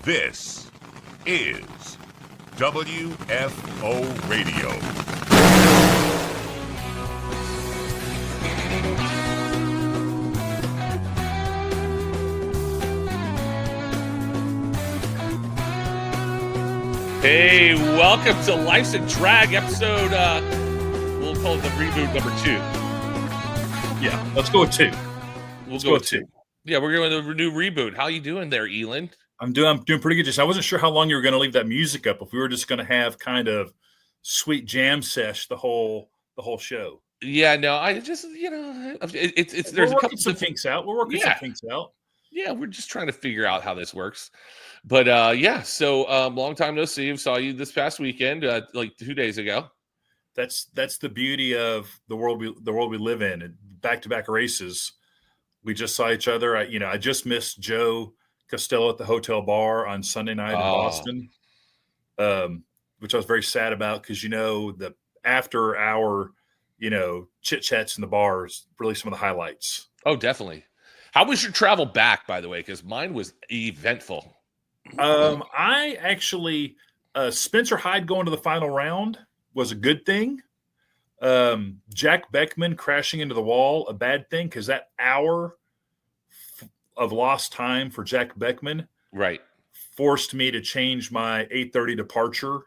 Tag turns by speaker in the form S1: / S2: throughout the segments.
S1: This is WFO Radio.
S2: Hey, welcome to Life's a Drag episode, we'll call it the reboot number 2.
S3: Yeah, let's go with 2.
S2: Let's go with 2. Yeah, we're going to a new reboot. How you doing there, Elin?
S3: I'm doing pretty good. Just I wasn't sure how long you were going to leave that music up. If we were just going to have kind of sweet jam sesh the whole show.
S2: Yeah, no, I just it's there's
S3: we're
S2: a couple
S3: some kinks out. We're working some kinks out.
S2: Yeah, we're just trying to figure out how this works. But so long time no see. Saw you this past weekend, like 2 days ago.
S3: That's the beauty of the world we live in. And back-to-back races. We just saw each other. I just missed Joe Costello at the hotel bar on Sunday night in Boston, which I was very sad about because the after hour, chit chats in the bars really some of the highlights.
S2: Oh, definitely. How was your travel back, by the way? Because mine was eventful.
S3: I actually Spencer Hyde going to the final round was a good thing. Jack Beckman crashing into the wall, a bad thing because that hour of lost time for Jack Beckman forced me to change my 8:30 departure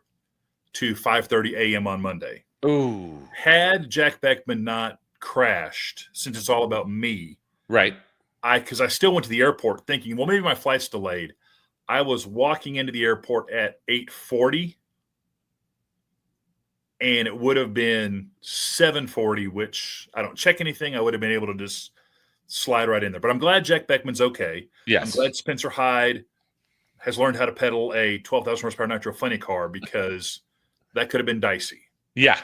S3: to 5:30 a.m. on Monday.
S2: Ooh.
S3: Had Jack Beckman not crashed, since it's all about me, because I still went to the airport thinking, well, maybe my flight's delayed. I was walking into the airport at 8:40. And it would have been 7:40, which I don't check anything. I would have been able to just slide right in there. But I'm glad Jack Beckman's okay.
S2: Yes.
S3: I'm glad Spencer Hyde has learned how to pedal a 12,000 horsepower nitro funny car because that could have been dicey.
S2: Yeah.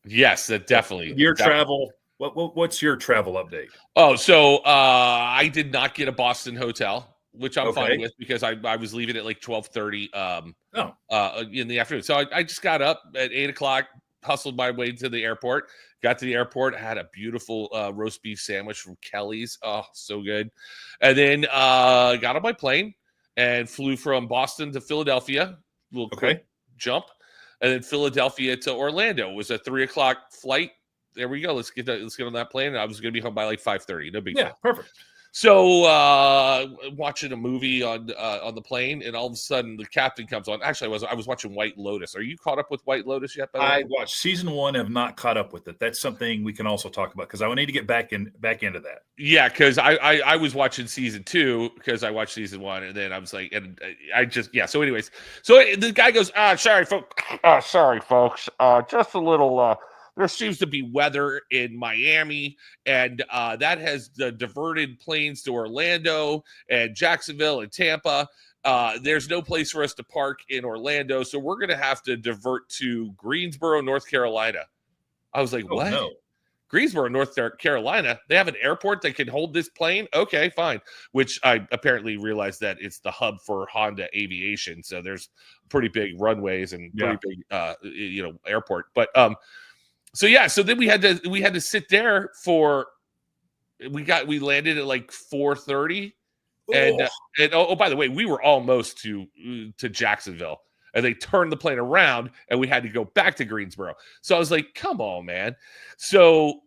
S2: Yes, that definitely.
S3: Your travel. What's your travel update?
S2: Oh, so I did not get a Boston hotel, which I'm fine with because I was leaving at like 12:30 in the afternoon. So I just got up at 8 o'clock, hustled my way to the airport, got to the airport, had a beautiful roast beef sandwich from Kelly's. Oh, so good. And then got on my plane and flew from Boston to Philadelphia, little quick jump, and then Philadelphia to Orlando. It was a 3 o'clock flight. There we go. Let's get on that plane. I was going to be home by like 5:30. No big deal.
S3: Perfect.
S2: So watching a movie on the plane, and all of a sudden the captain comes on. Actually, I was watching White Lotus. Are you caught up with White Lotus yet?
S3: I watched season 1. Have not caught up with it. That's something we can also talk about because I need to get back into that.
S2: Yeah, because I was watching season 2 because I watched season 1, and then I was like, and I just So anyways, the guy goes, sorry folks, just a little. There seems to be weather in Miami, and that has diverted planes to Orlando and Jacksonville and Tampa. There's no place for us to park in Orlando, so we're going to have to divert to Greensboro, North Carolina. I was like, what? No. Greensboro, North Carolina? They have an airport that can hold this plane? Okay, fine. Which I apparently realized that it's the hub for Honda Aviation, so there's pretty big runways and pretty big, airport. But so then we had to sit there for we landed at like 4:30 and by the way, we were almost to Jacksonville, and they turned the plane around and we had to go back to Greensboro. So I was like, come on, man. So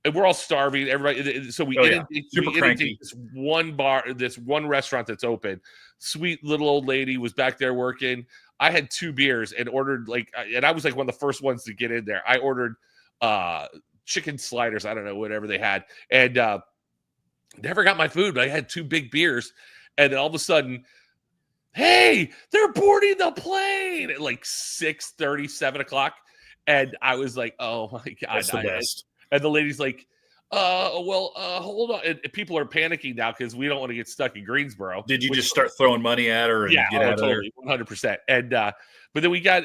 S2: and we're all starving, everybody. So we inundate this one bar, this one restaurant that's open. Sweet little old lady was back there working. I had 2 beers and ordered and I was like one of the first ones to get in there. I ordered chicken sliders, I don't know, whatever they had, and never got my food. I had 2 big beers, and then all of a sudden, hey, they're boarding the plane at like 6:30, 7 o'clock, and I was like, oh my god,
S3: that's the best.
S2: And the lady's like, hold on. And people are panicking now because we don't want to get stuck in Greensboro.
S3: Did you just start throwing money at her? And get out
S2: totally, 100%. And but then we got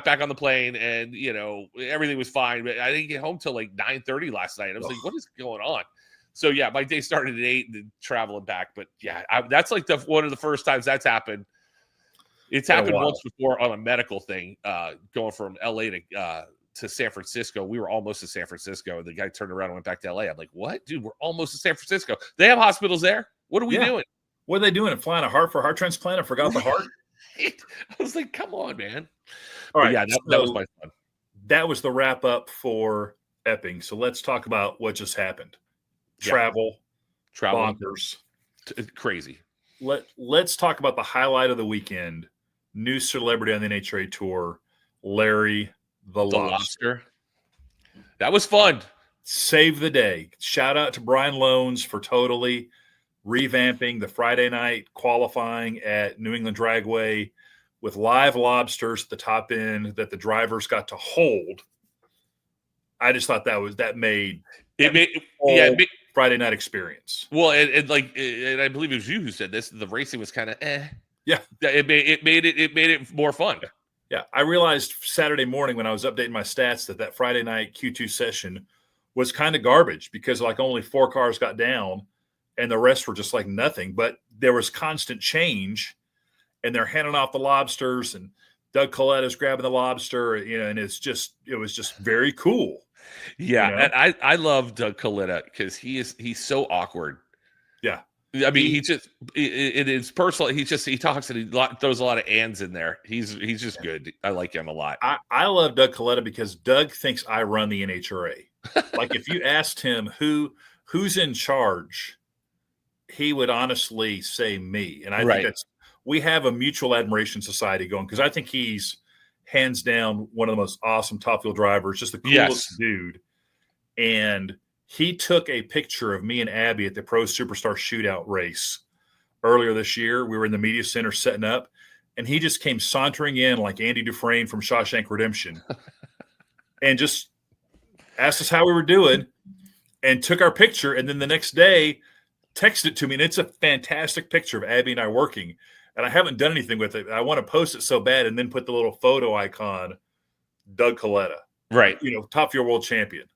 S2: back on the plane, and everything was fine. But I didn't get home till like 9:30 last night. I was like, what is going on? So yeah, my day started at 8 and then traveling back. But yeah, that's like one of the first times that's happened. It's happened once before on a medical thing, going from LA to San Francisco. We were almost to San Francisco, and the guy turned around and went back to LA. I'm like, what? Dude, we're almost to San Francisco. They have hospitals there. What are we doing?
S3: What are they doing? Flying a heart for a heart transplant? I forgot the heart.
S2: I was like, come on, man.
S3: All
S2: But
S3: right.
S2: yeah, that was my fun.
S3: That was the wrap up for Epping. So let's talk about what just happened.
S2: Yeah.
S3: Travel,
S2: Travel,
S3: bonkers.
S2: crazy.
S3: Let's talk about the highlight of the weekend. New celebrity on the NHRA tour, Larry the Lobster.
S2: That was fun.
S3: Save the day. Shout out to Brian Loans for totally revamping the Friday night qualifying at New England Dragway with live lobsters at the top end that the drivers got to hold. I just thought that made Friday night experience.
S2: Well, and I believe it was you who said this. The racing was kind of
S3: Yeah,
S2: it made it more fun.
S3: Yeah, I realized Saturday morning when I was updating my stats that Friday night Q2 session was kind of garbage because like only 4 cars got down and the rest were just like nothing. But there was constant change, and they're handing off the lobsters, and Doug Coletta's grabbing the lobster, and it was just very cool.
S2: Yeah, and I love Doug Coletta because he's so awkward.
S3: Yeah.
S2: I mean, it is personal. He talks and he throws a lot of ands in there. He's just good. I like him a lot.
S3: I love Doug Coletta because Doug thinks I run the NHRA. Like if you asked him who's in charge, he would honestly say me. And I think we have a mutual admiration society going because I think he's hands down one of the most awesome top fuel drivers, just the coolest dude. And he took a picture of me and Abby at the Pro Superstar Shootout race earlier this year. We were in the media center setting up, and he just came sauntering in like Andy Dufresne from Shawshank Redemption and just asked us how we were doing and took our picture. And then the next day texted it to me, and it's a fantastic picture of Abby and I working. And I haven't done anything with it. I want to post it so bad and then put the little photo icon, Doug Coletta.
S2: Right.
S3: Top fuel world champion.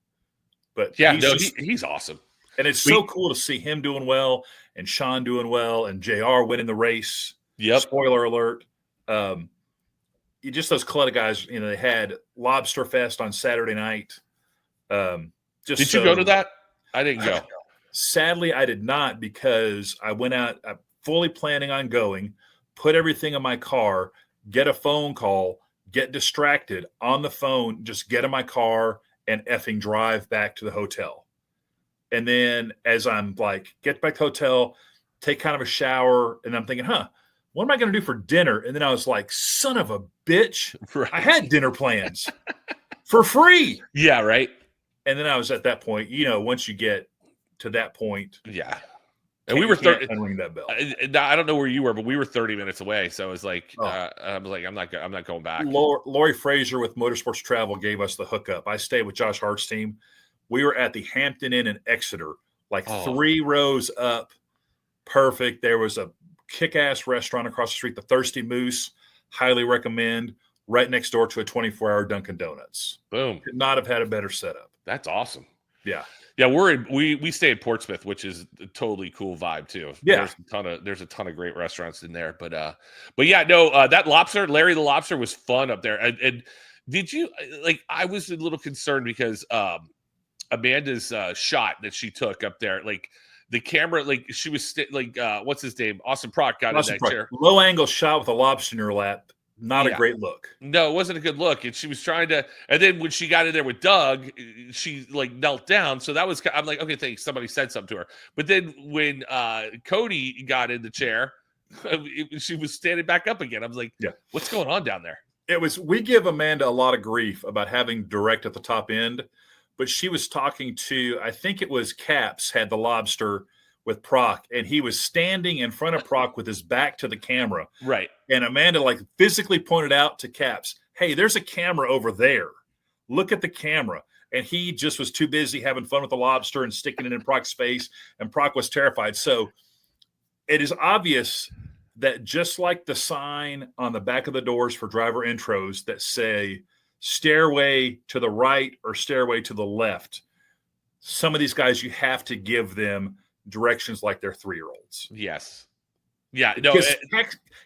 S3: But
S2: yeah, he's awesome.
S3: And it's so cool to see him doing well and Sean doing well and JR winning the race.
S2: Yep.
S3: Spoiler alert. Just those Coletta guys, they had Lobster Fest on Saturday night.
S2: Did you go to that? I didn't go.
S3: Sadly, I did not because I went out fully planning on going, put everything in my car, get a phone call, get distracted on the phone, just get in my car and effing drive back to the hotel. And then as I'm like, get back to the hotel, take kind of a shower, and I'm thinking, what am I going to do for dinner? And then I was like, son of a bitch. Right. I had dinner plans for free.
S2: Yeah, right.
S3: And then I was at that point, once you get to that point.
S2: Yeah. And we were 30.
S3: Unring that bell.
S2: I don't know where you were, but we were 30 minutes away. So it was like, I was like, I'm not going back.
S3: Lori Frazier with Motorsports Travel gave us the hookup. I stayed with Josh Hart's team. We were at the Hampton Inn in Exeter, like 3 rows up. Perfect. There was a kick-ass restaurant across the street, the Thirsty Moose. Highly recommend. Right next door to a 24-hour Dunkin' Donuts.
S2: Boom.
S3: Could not have had a better setup.
S2: That's awesome.
S3: Yeah.
S2: Yeah, we stay in Portsmouth, which is a totally cool vibe too.
S3: Yeah,
S2: there's a ton of great restaurants in there, but yeah, no, that lobster, Larry the Lobster, was fun up there. And did you I was a little concerned because Amanda's shot that she took up there, like the camera, like she was what's his name, Austin Prock got in that chair,
S3: low angle shot with a lobster in her lap. Not a great look. No,
S2: it wasn't a good look. And she was trying to, and then when she got in there with Doug, she knelt down. So that was, I'm like, okay, thanks. Somebody said something to her. But then when Cody got in the chair, she was standing back up again. I was like, what's going on down there?
S3: We give Amanda a lot of grief about having direct at the top end, but she was talking to, I think it was Caps had the lobster with Proc, and he was standing in front of Proc with his back to the camera.
S2: Right.
S3: And Amanda physically pointed out to Caps, hey, there's a camera over there. Look at the camera. And he just was too busy having fun with the lobster and sticking it in Proc's face, and Proc was terrified. So it is obvious that just like the sign on the back of the doors for driver intros that say stairway to the right or stairway to the left, some of these guys, you have to give them directions like they're 3-year-olds.
S2: Yes. Yeah. No.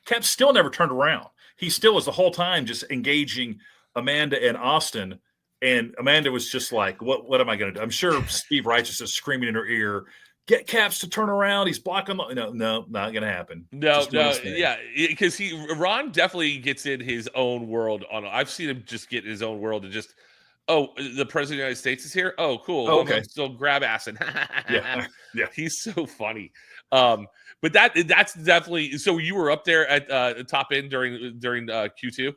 S3: Cap still never turned around. He still was the whole time just engaging Amanda and Austin. And Amanda was just like, what am I going to do? I'm sure Steve Righteous is screaming in her ear, get Caps to turn around. He's blocking. No, not going to happen.
S2: No, yeah, because Ron definitely gets in his own world. I've seen him just get in his own world and just, oh, the president of the United States is here. Oh, cool.
S3: Oh, okay.
S2: So grab ass and
S3: yeah.
S2: He's so funny. But that's definitely. So you were up there at the top end during Q2.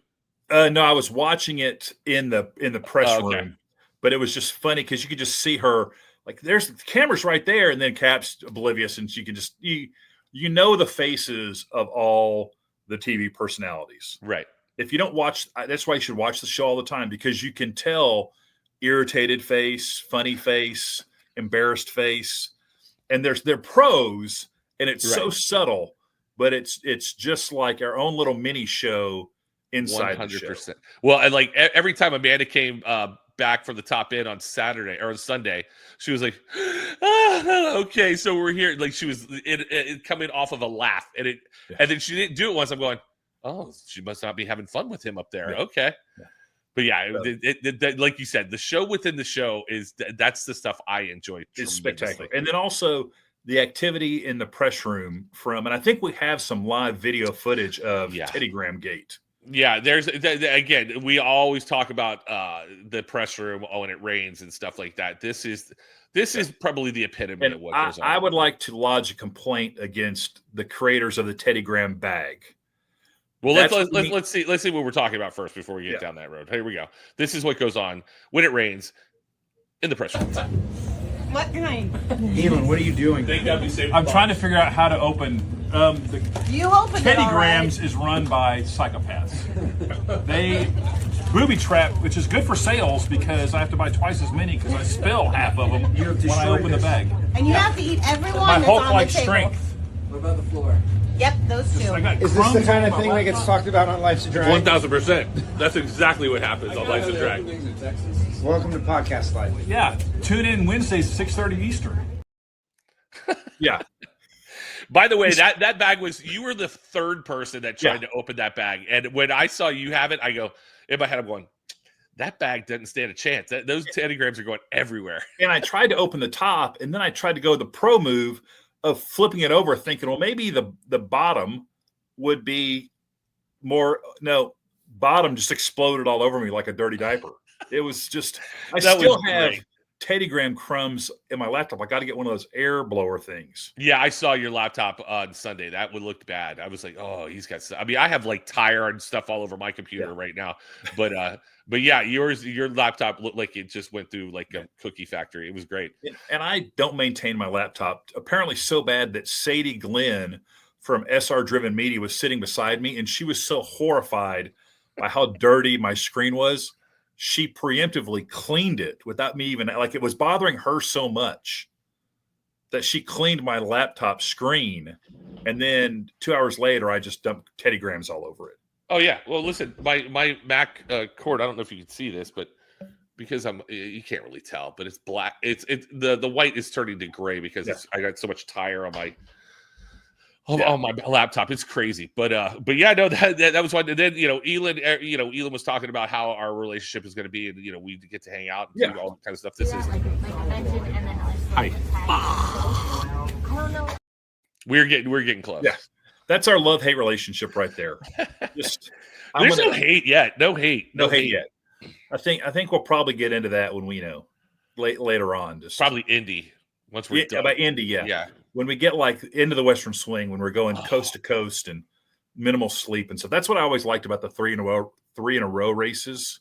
S3: No, I was watching it in the press room, but it was just funny because you could just see her. Like there's the camera's right there, and then Cap's oblivious, and she can just you know the faces of all the TV personalities.
S2: Right.
S3: If you don't watch, that's why you should watch the show all the time, because you can tell irritated face, funny face, embarrassed face, and they're pros, and it's so subtle, but it's just like our own little mini show inside 100%. The show.
S2: Well, and like every time Amanda came back from the top end on Saturday or on Sunday, she was like, okay, so we're here. Like she was coming off of a laugh, and then she didn't do it once. I'm going, oh, she must not be having fun with him up there. Yeah. Okay. Yeah. But yeah, like you said, the show within the show that's the stuff I enjoy.
S3: It's spectacular. And then also the activity in the press room and I think we have some live video footage of Teddy Graham Gate.
S2: Yeah, there's again, we always talk about the press room when it rains and stuff like that. This is probably the epitome of what goes on.
S3: I would like to lodge a complaint against the creators of the Teddy Graham bag.
S2: Well, let's see what we're talking about first before we get down that road. Here we go. This is what goes on when it rains in the press room.
S4: What kind?
S5: Elon, what are you doing?
S6: I'm trying to figure out how to open.
S4: You opened
S6: Teddy
S4: it,
S6: Grahams
S4: right.
S6: is run by psychopaths. They booby trap, which is good for sales because I have to buy twice as many because I spill half of them when I open the bag.
S4: And you have to eat every one
S6: My
S4: that's on the
S6: Hulk-like
S4: table.
S6: strength.
S5: What about the floor?
S4: Yep, those two.
S5: Is this the kind of thing that gets talked about on Life's a Drag?
S2: 1,000%. That's exactly what happens on Life's a Drag.
S5: Welcome to Podcast Life.
S6: Yeah, tune in Wednesdays 6:30 Eastern.
S3: Yeah.
S2: By the way, that bag you were the third person that tried to open that bag. And when I saw you have it, I go, in my head, I'm going, that bag doesn't stand a chance. Those Teddy Grahams are going everywhere.
S3: And I tried to open the top, and then I tried to go the pro move of flipping it over, thinking, well, maybe the bottom would be more. No, bottom just exploded all over me like a dirty diaper. It was just, I still have Teddy Graham crumbs in my laptop. I got to get one of those air blower things.
S2: Yeah, I saw your laptop on Sunday. That would look bad. I was like, oh, he's got stuff. I mean, I have like tire and stuff all over my computer right now. But yeah, your laptop looked like it just went through like a cookie factory. It was great.
S3: And I don't maintain my laptop apparently so bad that Sadie Glenn from SR Driven Media was sitting beside me, and she was so horrified by how dirty my screen was. She preemptively cleaned it without me even, like, it was bothering her so much that she cleaned my laptop screen. And then 2 hours later, I just dumped Teddy Grahams all over it.
S2: Oh yeah. Well, listen, my Mac cord, I don't know if you can see this, but because you can't really tell, but it's black. It's the white is turning to gray because I got so much tire on my my laptop. It's crazy. But yeah, no, that was one. And then, Elon was talking about how our relationship is going to be, and we get to hang out and do all that kind of stuff. This is hi. We're getting close.
S3: Yeah. That's our love-hate relationship right there.
S2: There's no hate yet. No hate
S3: yet. I think we'll probably get into that when we know later on.
S2: Probably Indy once we're done.
S3: By Indy, yeah. When we get like into the Western Swing, when we're going coast to coast and minimal sleep and stuff. That's what I always liked about the three in a row races.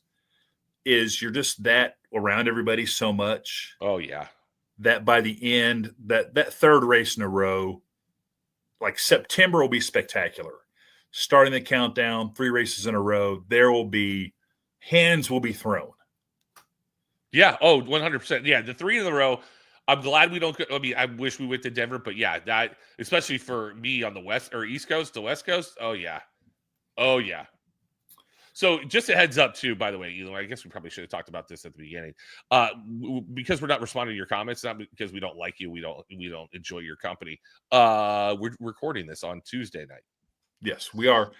S3: Is you're just that around everybody so much.
S2: Oh yeah.
S3: That by the end, that third race in a row. Like September will be spectacular. Starting the countdown, 3 races in a row, hands will be thrown.
S2: Yeah. Oh, 100%. Yeah. The 3 in a row. I'm glad we don't. I mean, I wish we went to Denver, but yeah, that especially for me on the West or East Coast, the West Coast. Oh yeah. So just a heads up too, by the way, Elon, I guess we probably should have talked about this at the beginning. Because we're not responding to your comments, not because we don't like you, we don't enjoy your company. We're recording this on Tuesday night.
S3: Yes, we are.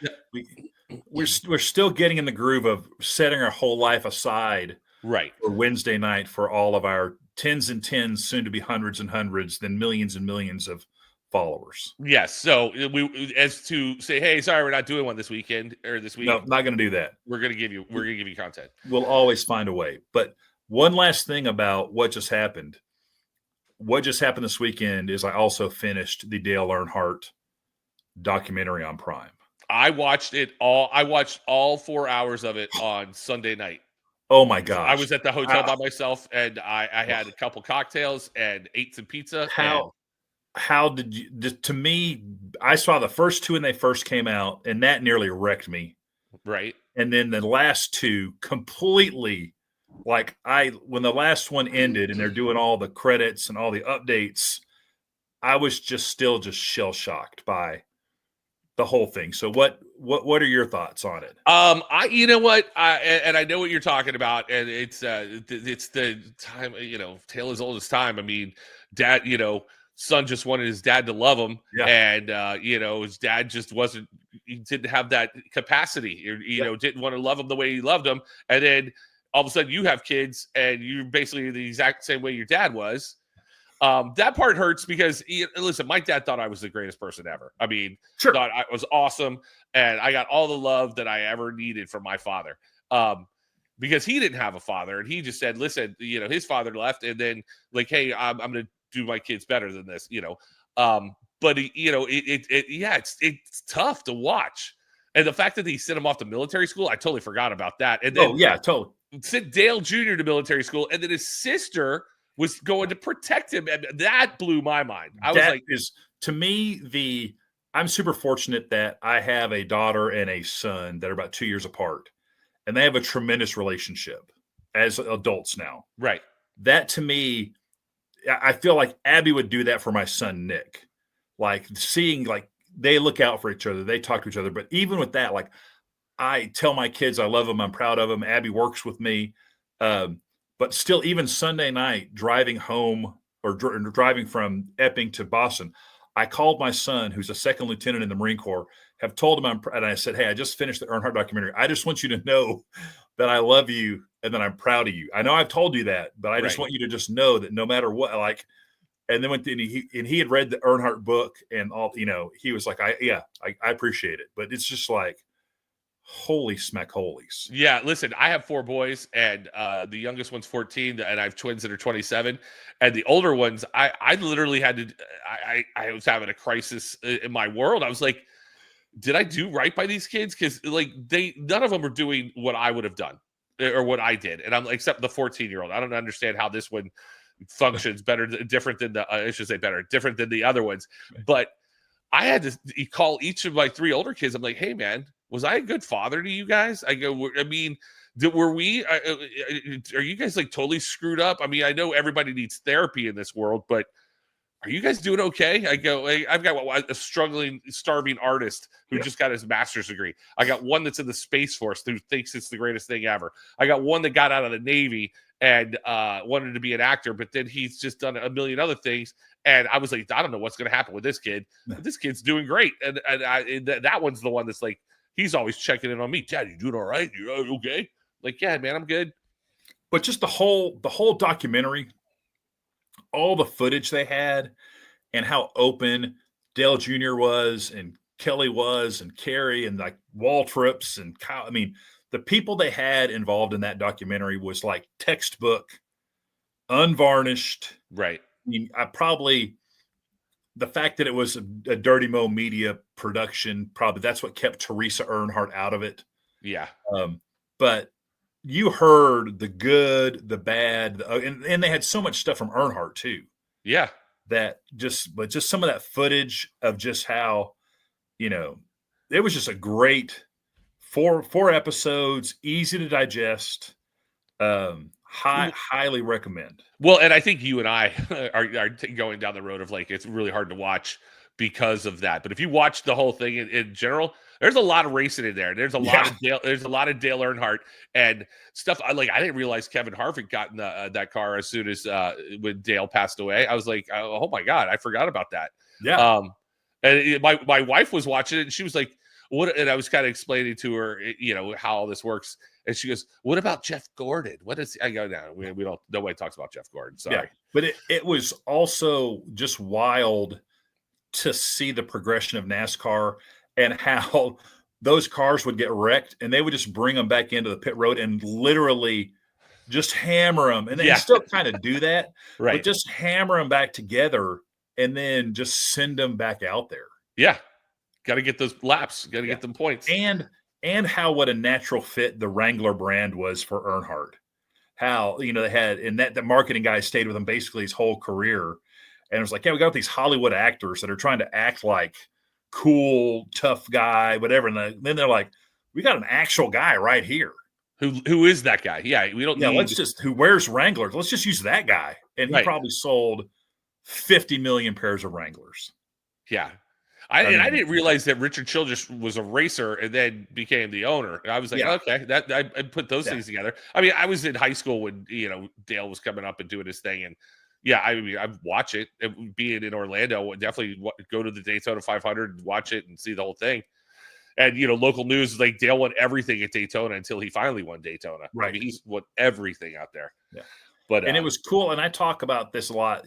S3: We're still getting in the groove of setting our whole life aside
S2: Right.
S3: for Wednesday night for all of our tens and tens, soon to be hundreds and hundreds, then millions and millions of followers.
S2: Yes. So we, as to say, hey, sorry, we're not doing one this weekend or this week.
S3: No, not going to do that.
S2: We're gonna give you content.
S3: We'll always find a way. But one last thing about what just happened. What just happened this weekend is I also finished the Dale Earnhardt documentary on Prime.
S2: I watched it all. I watched all 4 hours of it on Sunday night.
S3: Oh my gosh.
S2: I was at the hotel by myself, and I had a couple cocktails and ate some pizza.
S3: How did you? To me, I saw the first two when they first came out, and that nearly wrecked me.
S2: Right.
S3: And then the last two completely, like when the last one ended and they're doing all the credits and all the updates, I was still shell shocked by the whole thing. So what are your thoughts on it?
S2: You know what, I know what you're talking about, and it's the time, tale as old as time. I mean, dad, son just wanted his dad to love him, and his dad just didn't have that capacity, didn't want to love him the way he loved him, and then all of a sudden you have kids and you're basically the exact same way your dad was. That part hurts because, listen, my dad thought I was the greatest person ever. I mean,
S3: Sure.
S2: Thought I was awesome, and I got all the love that I ever needed from my father. Because he didn't have a father, and he just said, listen, his father left, and then like, hey, I'm going to do my kids better than this, but it's tough to watch. And the fact that he sent him off to military school, I totally forgot about that. And then
S3: totally.
S2: Sent Dale Jr. to military school, and then his sister was going to protect him, and that blew my mind.
S3: To me, I'm super fortunate that I have a daughter and a son that are about 2 years apart, and they have a tremendous relationship as adults now.
S2: Right.
S3: That to me, I feel like Abby would do that for my son Nick. Like seeing, like, they look out for each other, they talk to each other. But even with that, like, I tell my kids I love them, I'm proud of them. Abby works with me. But still, even Sunday night, driving home or driving from Epping to Boston, I called my son, who's a second lieutenant in the Marine Corps, have told him and I said, hey, I just finished the Earnhardt documentary. I just want you to know that I love you and that I'm proud of you. I know I've told you that, but I just want you to just know that no matter what, like, and then he had read the Earnhardt book and all, he was like, I appreciate it. But it's just like, holy smackholies.
S2: Yeah, listen, I have 4 boys, and the youngest one's 14, and I have twins that are 27. And the older ones, I literally had to, I was having a crisis in my world. I was like, did I do right by these kids? Because like none of them are doing what I would have done or what I did. And I'm like, except the 14-year-old. I don't understand how this one functions different than different than the other ones. But I had to call each of my 3 older kids. I'm like, hey man, was I a good father to you guys? I go, I mean, are you guys like totally screwed up? I mean, I know everybody needs therapy in this world, but are you guys doing okay? I go, I've got a struggling, starving artist who just got his master's degree. I got one that's in the Space Force who thinks it's the greatest thing ever. I got one that got out of the Navy and wanted to be an actor, but then he's just done a million other things. And I was like, I don't know what's going to happen with this kid. But this kid's doing great. And that one's the one that's like, he's always checking in on me. Dad, you doing all right? You okay? Like, yeah, man, I'm good.
S3: But just the whole documentary, all the footage they had and how open Dale Jr. was and Kelly was and Carrie and like Waltrips and Kyle. I mean, the people they had involved in that documentary was like textbook, unvarnished.
S2: Right.
S3: I mean, the fact that it was a Dirty Mo Media production, probably that's what kept Teresa Earnhardt out of it.
S2: Yeah.
S3: But you heard the good, the bad, and they had so much stuff from Earnhardt too.
S2: Yeah.
S3: But just some of that footage of just how, it was just a great four episodes, easy to digest. Highly recommend.
S2: Well, and I think you and I are going down the road of like, it's really hard to watch because of that. But if you watch the whole thing in general, there's a lot of racing in there. There's a lot of Dale Earnhardt and stuff. I didn't realize Kevin Harvick got in that car as soon as when Dale passed away. I was like, oh my God, I forgot about that.
S3: Yeah.
S2: And my wife was watching it and she was like, what? And I was kind of explaining to her, how all this works. And she goes, what about Jeff Gordon? What is, I go, no, we don't, nobody talks about Jeff Gordon. Sorry.
S3: Yeah. But it was also just wild to see the progression of NASCAR and how those cars would get wrecked and they would just bring them back into the pit road and literally just hammer them. And they still kind of do that,
S2: right?
S3: But just hammer them back together and then just send them back out there.
S2: Yeah. Got to get those laps. Got to get them points.
S3: And how what a natural fit the Wrangler brand was for Earnhardt. How, they had, and that the marketing guy stayed with him basically his whole career. And it was like, yeah, we got these Hollywood actors that are trying to act like cool, tough guy, whatever. And then they're like, we got an actual guy right here.
S2: Who is that guy? Yeah, we don't.
S3: Yeah, who wears Wranglers? Let's just use that guy. And he probably sold 50 million pairs of Wranglers.
S2: Yeah. I didn't realize that Richard Childress was a racer and then became the owner. I was like, okay, that I put those things together. I mean, I was in high school when Dale was coming up and doing his thing, and I'd watch it. Being in Orlando, would definitely go to the Daytona 500 and watch it and see the whole thing. And local news, like Dale won everything at Daytona until he finally won Daytona.
S3: Right,
S2: I mean, he's won everything out there.
S3: Yeah,
S2: but
S3: it was cool, and I talk about this a lot.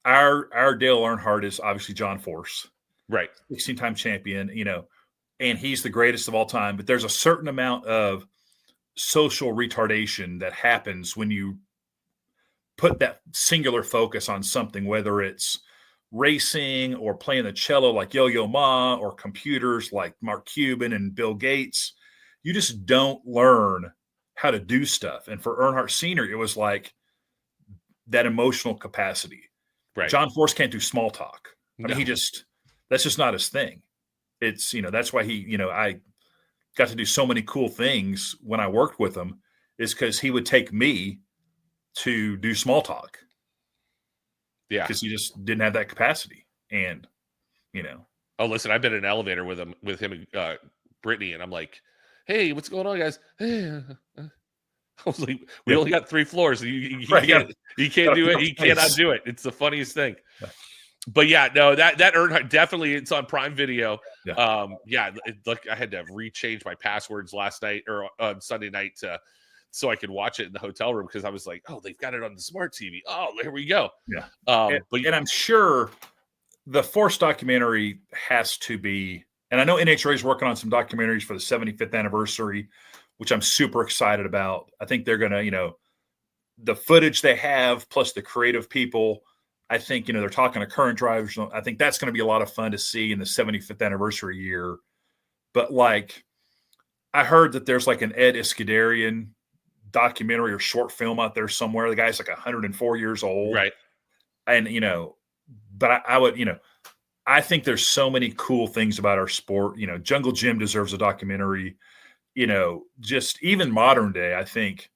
S3: Our Dale Earnhardt is obviously John Force.
S2: Right.
S3: 16-time champion, and he's the greatest of all time. But there's a certain amount of social retardation that happens when you put that singular focus on something, whether it's racing or playing the cello like Yo-Yo Ma or computers like Mark Cuban and Bill Gates. You just don't learn how to do stuff. And for Earnhardt Sr., it was like that emotional capacity.
S2: Right.
S3: John Force can't do small talk. I
S2: No.
S3: mean, that's just not his thing. It's, that's why I got to do so many cool things when I worked with him, is because he would take me to do small talk.
S2: Yeah.
S3: Because he just didn't have that capacity. And,
S2: Oh, listen, I've been in an elevator with him and Brittany, and I'm like, hey, what's going on, guys? Hey, I was like, we only got 3 floors. You can't do it. He cannot do it. It's the funniest thing. But yeah, no, that Earnhardt, definitely, it's on Prime Video.
S3: Yeah.
S2: I had to rechange my passwords last night or on Sunday night so I could watch it in the hotel room, because I was like, oh, they've got it on the smart TV. Oh, here we go.
S3: Yeah.
S2: And
S3: I'm sure the Force documentary has to be, and I know NHRA is working on some documentaries for the 75th anniversary, which I'm super excited about. I think they're going to, the footage they have plus the creative people, I think, they're talking to current drivers. I think that's going to be a lot of fun to see in the 75th anniversary year. But I heard that there's like an Ed Iskandarian documentary or short film out there somewhere. The guy's like 104 years old.
S2: right.
S3: And, but I would, I think there's so many cool things about our sport. Jungle Jim deserves a documentary, just even modern day. I think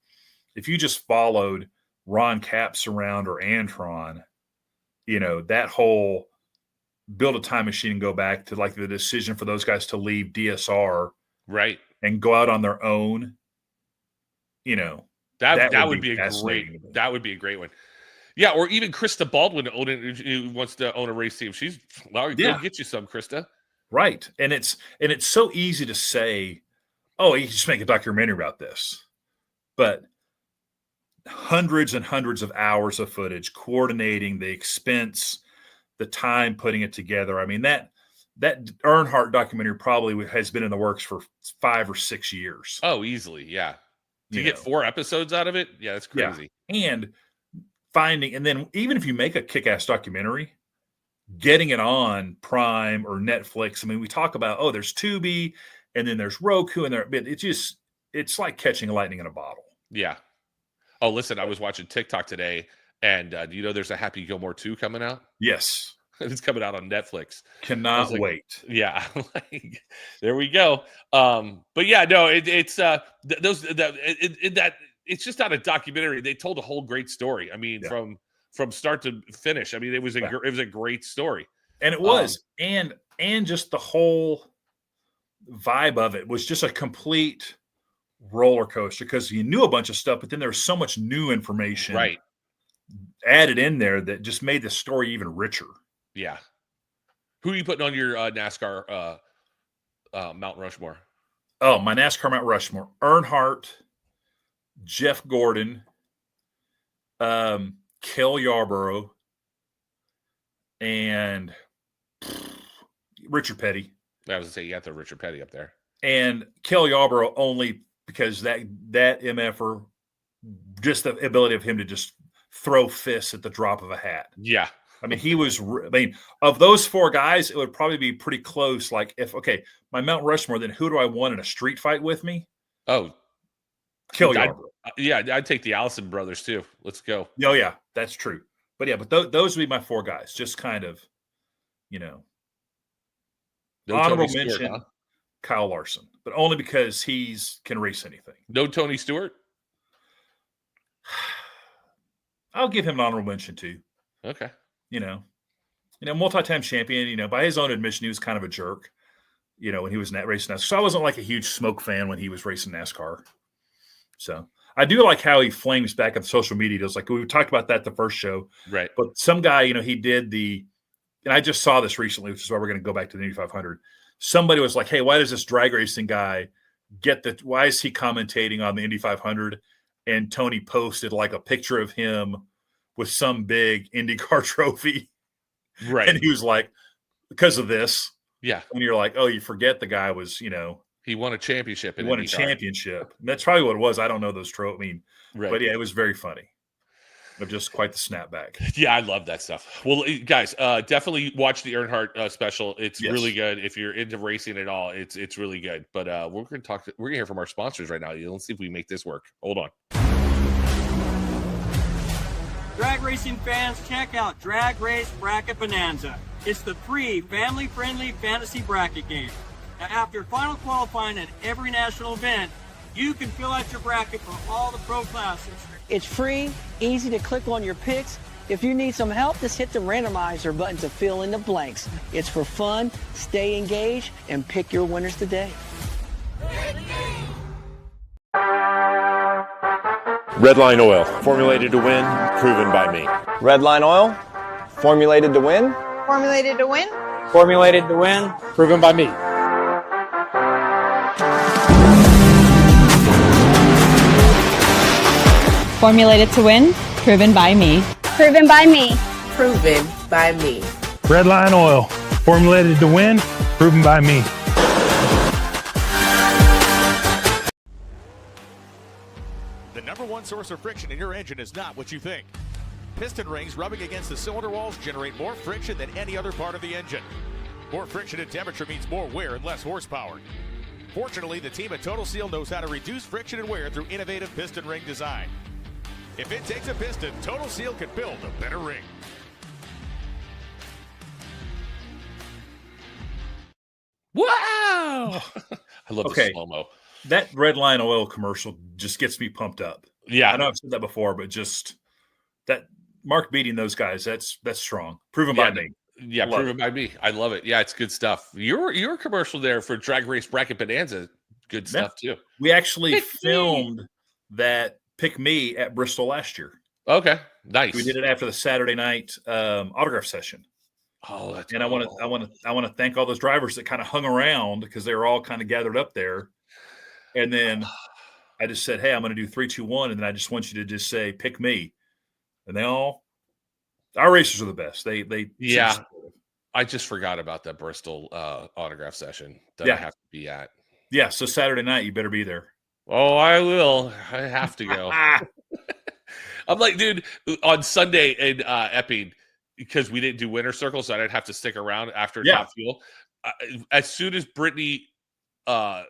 S3: if you just followed Ron Capps around or Antron, that whole build a time machine and go back to like the decision for those guys to leave DSR,
S2: Right.
S3: and go out on their own,
S2: that would be a great one. Yeah, or even Krista Baldwin who wants to own a race team. Go get you some, Krista.
S3: Right. And it's so easy to say, oh, you just make a documentary about this. But hundreds and hundreds of hours of footage, coordinating the expense, the time putting it together. I mean, that Earnhardt documentary probably has been in the works for 5 or 6 years.
S2: Oh, easily, yeah. To get 4 episodes out of it, yeah, that's crazy.
S3: Yeah. And then even if you make a kick-ass documentary, getting it on Prime or Netflix. I mean, we talk about, there's Tubi and then there's Roku, and it's like catching lightning in a bottle.
S2: Yeah. Oh, listen, I was watching TikTok today, and do you know there's a Happy Gilmore 2 coming out?
S3: Yes.
S2: It's coming out on Netflix.
S3: Cannot wait.
S2: Yeah. There we go. But yeah, no, it's it's just not a documentary. They told a whole great story. I mean, from start to finish. I mean, it was a great story.
S3: And it was. And just the whole vibe of it was just a complete roller coaster, because you knew a bunch of stuff, but then there was so much new information added in there that just made the story even richer.
S2: Yeah. Who are you putting on your NASCAR Mount Rushmore?
S3: Oh, my NASCAR Mount Rushmore: Earnhardt, Jeff Gordon, Cale Yarborough, and Richard Petty.
S2: I was gonna say you got the Richard Petty up there.
S3: And Cale Yarborough only because that MFer, just the ability of him to just throw fists at the drop of a hat.
S2: Yeah.
S3: I mean, of those four guys, it would probably be pretty close. Like my Mount Rushmore, then who do I want in a street fight with me?
S2: Oh,
S3: Cale Yarborough.
S2: I'd take the Allison brothers too. Let's go.
S3: Oh yeah, that's true. But those would be my four guys. Just kind of,
S2: No
S3: honorable
S2: Tony Stewart,
S3: mention,
S2: huh?
S3: Kyle Larson, but only because can race anything.
S2: No Tony Stewart.
S3: I'll give him an honorable mention too.
S2: Okay.
S3: Multi-time champion. By his own admission, he was kind of a jerk. When he was racing NASCAR. So I wasn't like a huge Smoke fan when he was racing NASCAR. So I do like how he flames back on social media. It was like we talked about that the first show,
S2: right?
S3: But some guy, he did and I just saw this recently, which is why we're going to go back to the Indy 500. Somebody was like, "Hey, why does this drag racing guy why is he commentating on the Indy 500?" And Tony posted like a picture of him with some big IndyCar trophy.
S2: Right.
S3: And he was like, because of this.
S2: Yeah.
S3: And you're like, oh, you forget the guy was,
S2: he won a championship.
S3: He won a championship. And that's probably what it was. I don't know those trophies.
S2: Right.
S3: But yeah, it was very funny. But just quite the snapback.
S2: Yeah, I love that stuff. Well, guys, definitely watch the Earnhardt special. It's really good. If you're into racing at all, it's really good. But we're going to hear from our sponsors right now. Let's see if we make this work. Hold on.
S7: Drag racing fans, check out Drag Race Bracket Bonanza. It's the free, family-friendly fantasy bracket game. Now, after final qualifying at every national event, you can fill out your bracket for all the pro classes.
S8: It's free, easy to click on your picks. If you need some help, just hit the randomizer button to fill in the blanks. It's for fun, stay engaged, and pick your winners today.
S9: Redline Oil, formulated to win, proven by me.
S10: Redline Oil, formulated to win.
S4: Formulated to win?
S10: Formulated to win, proven by me.
S11: Formulated to win, proven by me.
S12: Proven by me.
S13: Proven by me.
S14: Redline Oil, formulated to win, proven by me.
S15: The number one source of friction in your engine is not what you think. Piston rings rubbing against the cylinder walls generate more friction than any other part of the engine. More friction and temperature means more wear and less horsepower. Fortunately, the team at Total Seal knows how to reduce friction and wear through innovative piston ring design. If it takes a piston, Total Seal can build a better ring.
S2: Wow! I love the slow-mo.
S3: That Redline Oil commercial just gets me pumped up.
S2: Yeah.
S3: I know I've said that before, but just that Mark beating those guys, that's strong. Proven by me.
S2: Yeah, proven by me. I love it. Yeah, it's good stuff. Your commercial there for Drag Race Bracket Bonanza, good stuff too.
S3: We actually filmed that Pick Me at Bristol last year.
S2: Okay, nice.
S3: We did it after the Saturday night autograph session.
S2: Oh, that's
S3: and
S2: cool.
S3: I want to thank all those drivers that kind of hung around because they were all kind of gathered up there. And then I just said, "Hey, I'm going to do 3, 2, 1," and then I just want you to just say, "Pick me," and our racers are the best. They
S2: I just forgot about that Bristol autograph session that I have to be at.
S3: Yeah, so Saturday night you better be there.
S2: Oh, I will. I have to go. I'm like, dude, on Sunday in Epping, because we didn't do winter circle, so I'd have to stick around after Top Fuel. As soon as Brittany and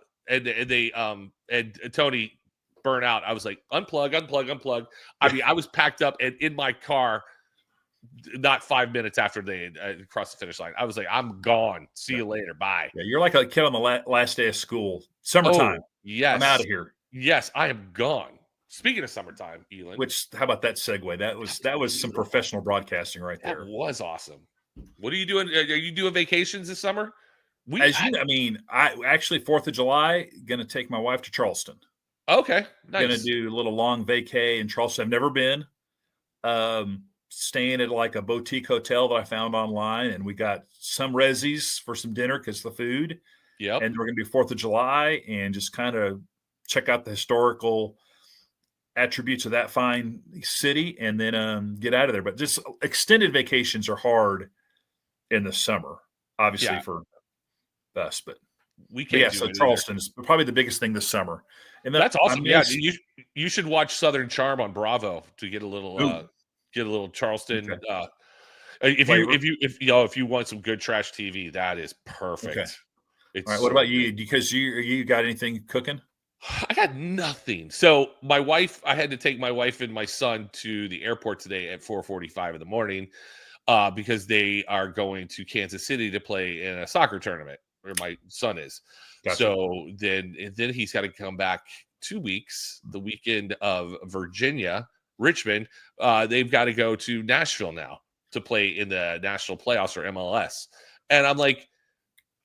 S2: Tony burn out, I was like, unplug. I mean, I was packed up and in my car not 5 minutes after they crossed the finish line. I was like, I'm gone. See you later. Bye.
S3: Yeah, you're like a kid on the last day of school. Summertime.
S2: Oh, yes.
S3: I'm out of here.
S2: Yes, I am gone. Speaking of summertime, Elon.
S3: How about that segue? That was some professional broadcasting right there.
S2: That was awesome. What are you doing? Are you doing vacations this summer?
S3: I actually 4th of July going to take my wife to Charleston.
S2: Okay, nice.
S3: Going to do a little long vacay in Charleston. I've never been. Staying at like a boutique hotel that I found online, and we got some resis for some dinner because the food,
S2: Yep.
S3: And we're going to do 4th of July and just kind of check out the historical attributes of that fine city and then get out of there. But just extended vacations are hard in the summer, obviously for us, but
S2: we can't.
S3: So Charleston is probably the biggest thing this summer. And
S2: that's awesome. Yeah, you should watch Southern Charm on Bravo to get a little Charleston.
S3: Okay.
S2: If you want some good trash TV, that is perfect.
S3: Okay. All right. What about you? Because you got anything cooking?
S2: I got nothing. So I had to take my wife and my son to the airport today at 4:45 in the morning because they are going to Kansas City to play in a soccer tournament where my son is. Gotcha. So then he's got to come back 2 weeks, the weekend of Richmond. They've got to go to Nashville now to play in the national playoffs or MLS. And I'm like,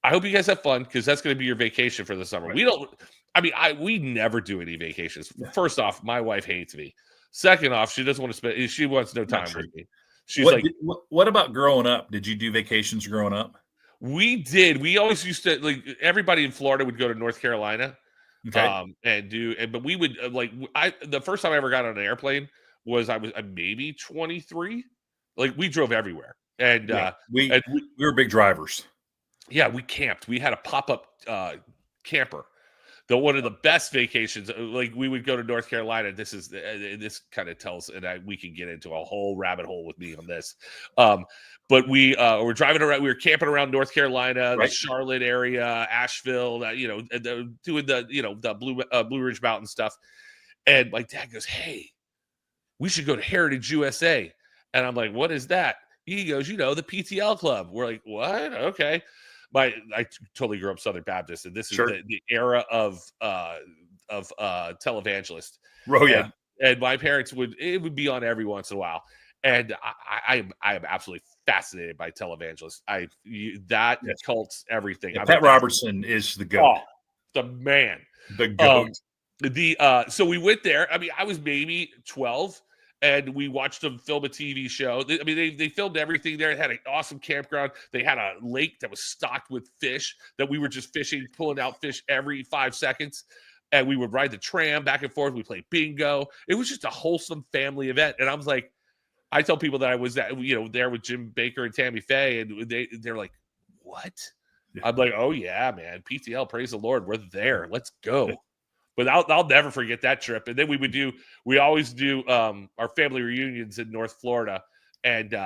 S2: I hope you guys have fun because that's going to be your vacation for the summer. Right. We never do any vacations. First off, my wife hates me. Second off, she doesn't want to spend. She wants no time with me. She's
S3: what about growing up? Did you do vacations growing up?
S2: We did. We always used to everybody in Florida would go to North Carolina, but we would the first time I ever got on an airplane was I was maybe 23. We drove everywhere, and
S3: we were big drivers.
S2: Yeah, we camped. We had a pop-up camper. One of the best vacations, we would go to North Carolina. This kind of tells, and we can get into a whole rabbit hole with me on this. But we were driving around. We were camping around North Carolina, the Charlotte area, Asheville. Doing the Blue Ridge Mountain stuff. And my dad goes, "Hey, we should go to Heritage USA." And I'm like, "What is that?" He goes, "The PTL club." We're like, "What?" Okay. I totally grew up Southern Baptist, and this is the era of televangelist.
S3: Oh yeah,
S2: and my parents would be on every once in a while, and I am absolutely fascinated by televangelists. Cults everything.
S3: Pat Robertson is the goat.
S2: Oh, the man,
S3: the goat.
S2: So we went there. I was maybe 12. And we watched them film a TV show. They filmed everything there. It had an awesome campground. They had a lake that was stocked with fish that we were just fishing, pulling out fish every 5 seconds. And we would ride the tram back and forth. We played bingo. It was just a wholesome family event. And I was like, I tell people that I was there with Jim Baker and Tammy Faye, and they're like, "What?" Yeah. I'm like, "Oh yeah, man, PTL, praise the Lord, we're there. Let's go." But I'll never forget that trip. And then we always do our family reunions in North Florida. And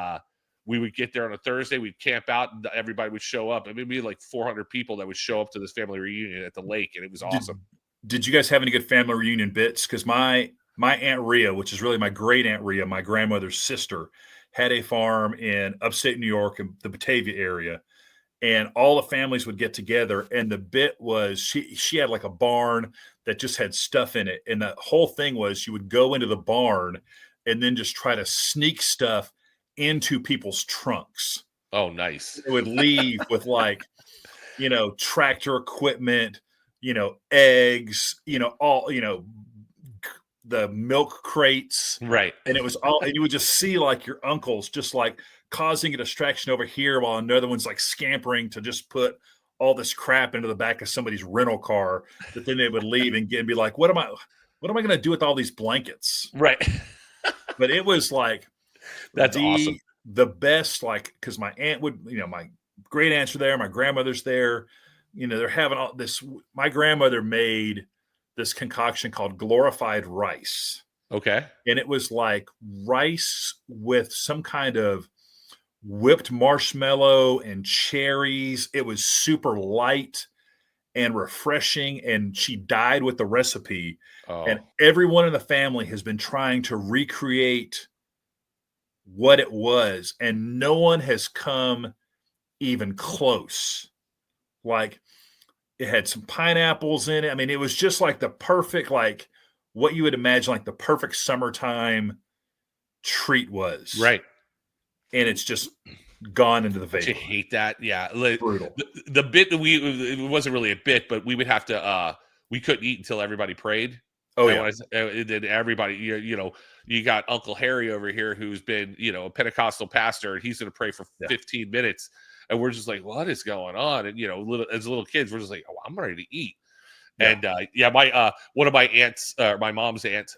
S2: we would get there on a Thursday. We'd camp out and everybody would show up. It'd be like 400 people that would show up to this family reunion at the lake. And it was awesome.
S3: Did you guys have any good family reunion bits? Because my Aunt Rhea, which is really my great Aunt Rhea, my grandmother's sister, had a farm in upstate New York in the Batavia area. And all the families would get together. And the bit was she had like a barn that just had stuff in it. And the whole thing was you would go into the barn and then just try to sneak stuff into people's trunks.
S2: Oh, nice.
S3: It would leave with tractor equipment, eggs, all, the milk crates.
S2: Right.
S3: And it was all, and you would just see your uncles just causing a distraction over here while another one's scampering to just put all this crap into the back of somebody's rental car that then they would leave and be like, what am I going to do with all these blankets?
S2: Right.
S3: But it was
S2: that's awesome.
S3: The best, because my aunt would, my great aunts are there, my grandmother's there, they're having all this. My grandmother made this concoction called glorified rice.
S2: Okay.
S3: And it was rice with some kind of whipped marshmallow and cherries. It was super light and refreshing, and she died with the recipe.
S2: Oh.
S3: And everyone in the family has been trying to recreate what it was, and no one has come even close. It had some pineapples in it. It was just the perfect, what you would imagine the perfect summertime treat was.
S2: Right.
S3: And it's just gone into the vapor.
S2: I hate that. Yeah.
S3: Brutal.
S2: The bit that it wasn't really a bit, but we would have to, we couldn't eat until everybody prayed.
S3: Oh, yeah.
S2: Then everybody, you got Uncle Harry over here who's been, a Pentecostal pastor, and he's going to pray for 15 minutes. and we're just like, what is going on? And as little kids, we're just like, oh, I'm ready to eat. Yeah. And my one of my aunts, my mom's aunt,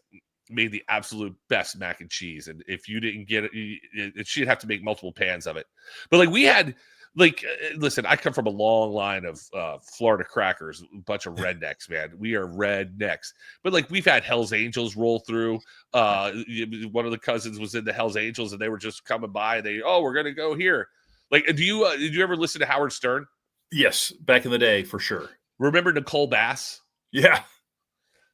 S2: made the absolute best mac and cheese. And if you didn't get it, she'd have to make multiple pans of it. But like we had, listen, I come from a long line of Florida crackers, a bunch of rednecks, man. We are rednecks. But like we've had Hell's Angels roll through. One of the cousins was in the Hell's Angels, and they were just coming by. We're gonna go here. Like, did you ever listen to Howard Stern?
S3: Yes, back in the day for sure.
S2: Remember Nicole Bass?
S3: Yeah.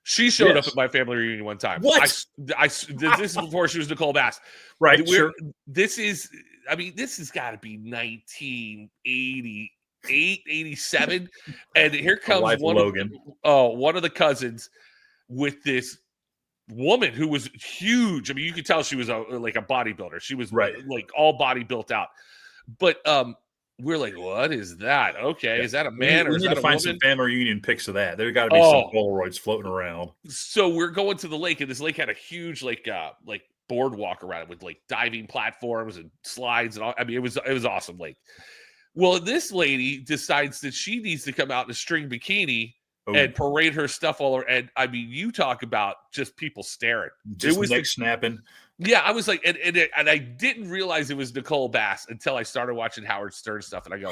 S2: She showed up at my family reunion one time.
S3: What?
S2: This is before she was Nicole Bass.
S3: Right. Sure.
S2: This has got to be 1988, 87. And here comes one of the cousins with this woman who was huge. I mean, you could tell she was like a bodybuilder. She was like all body built out. But we're like, what is that? Okay, is that a man or is that a woman? We need to find
S3: some family reunion pics of that. There got to be some Polaroids floating around.
S2: So we're going to the lake, and this lake had a huge like boardwalk around it with like diving platforms and slides and all. I mean, it was awesome lake. Well, this lady decides that she needs to come out in a string bikini and parade her stuff all over. And I mean, you talk about just people staring.
S3: Just neck snapping.
S2: Yeah, I was like, and I didn't realize it was Nicole Bass until I started watching Howard Stern stuff, and I go,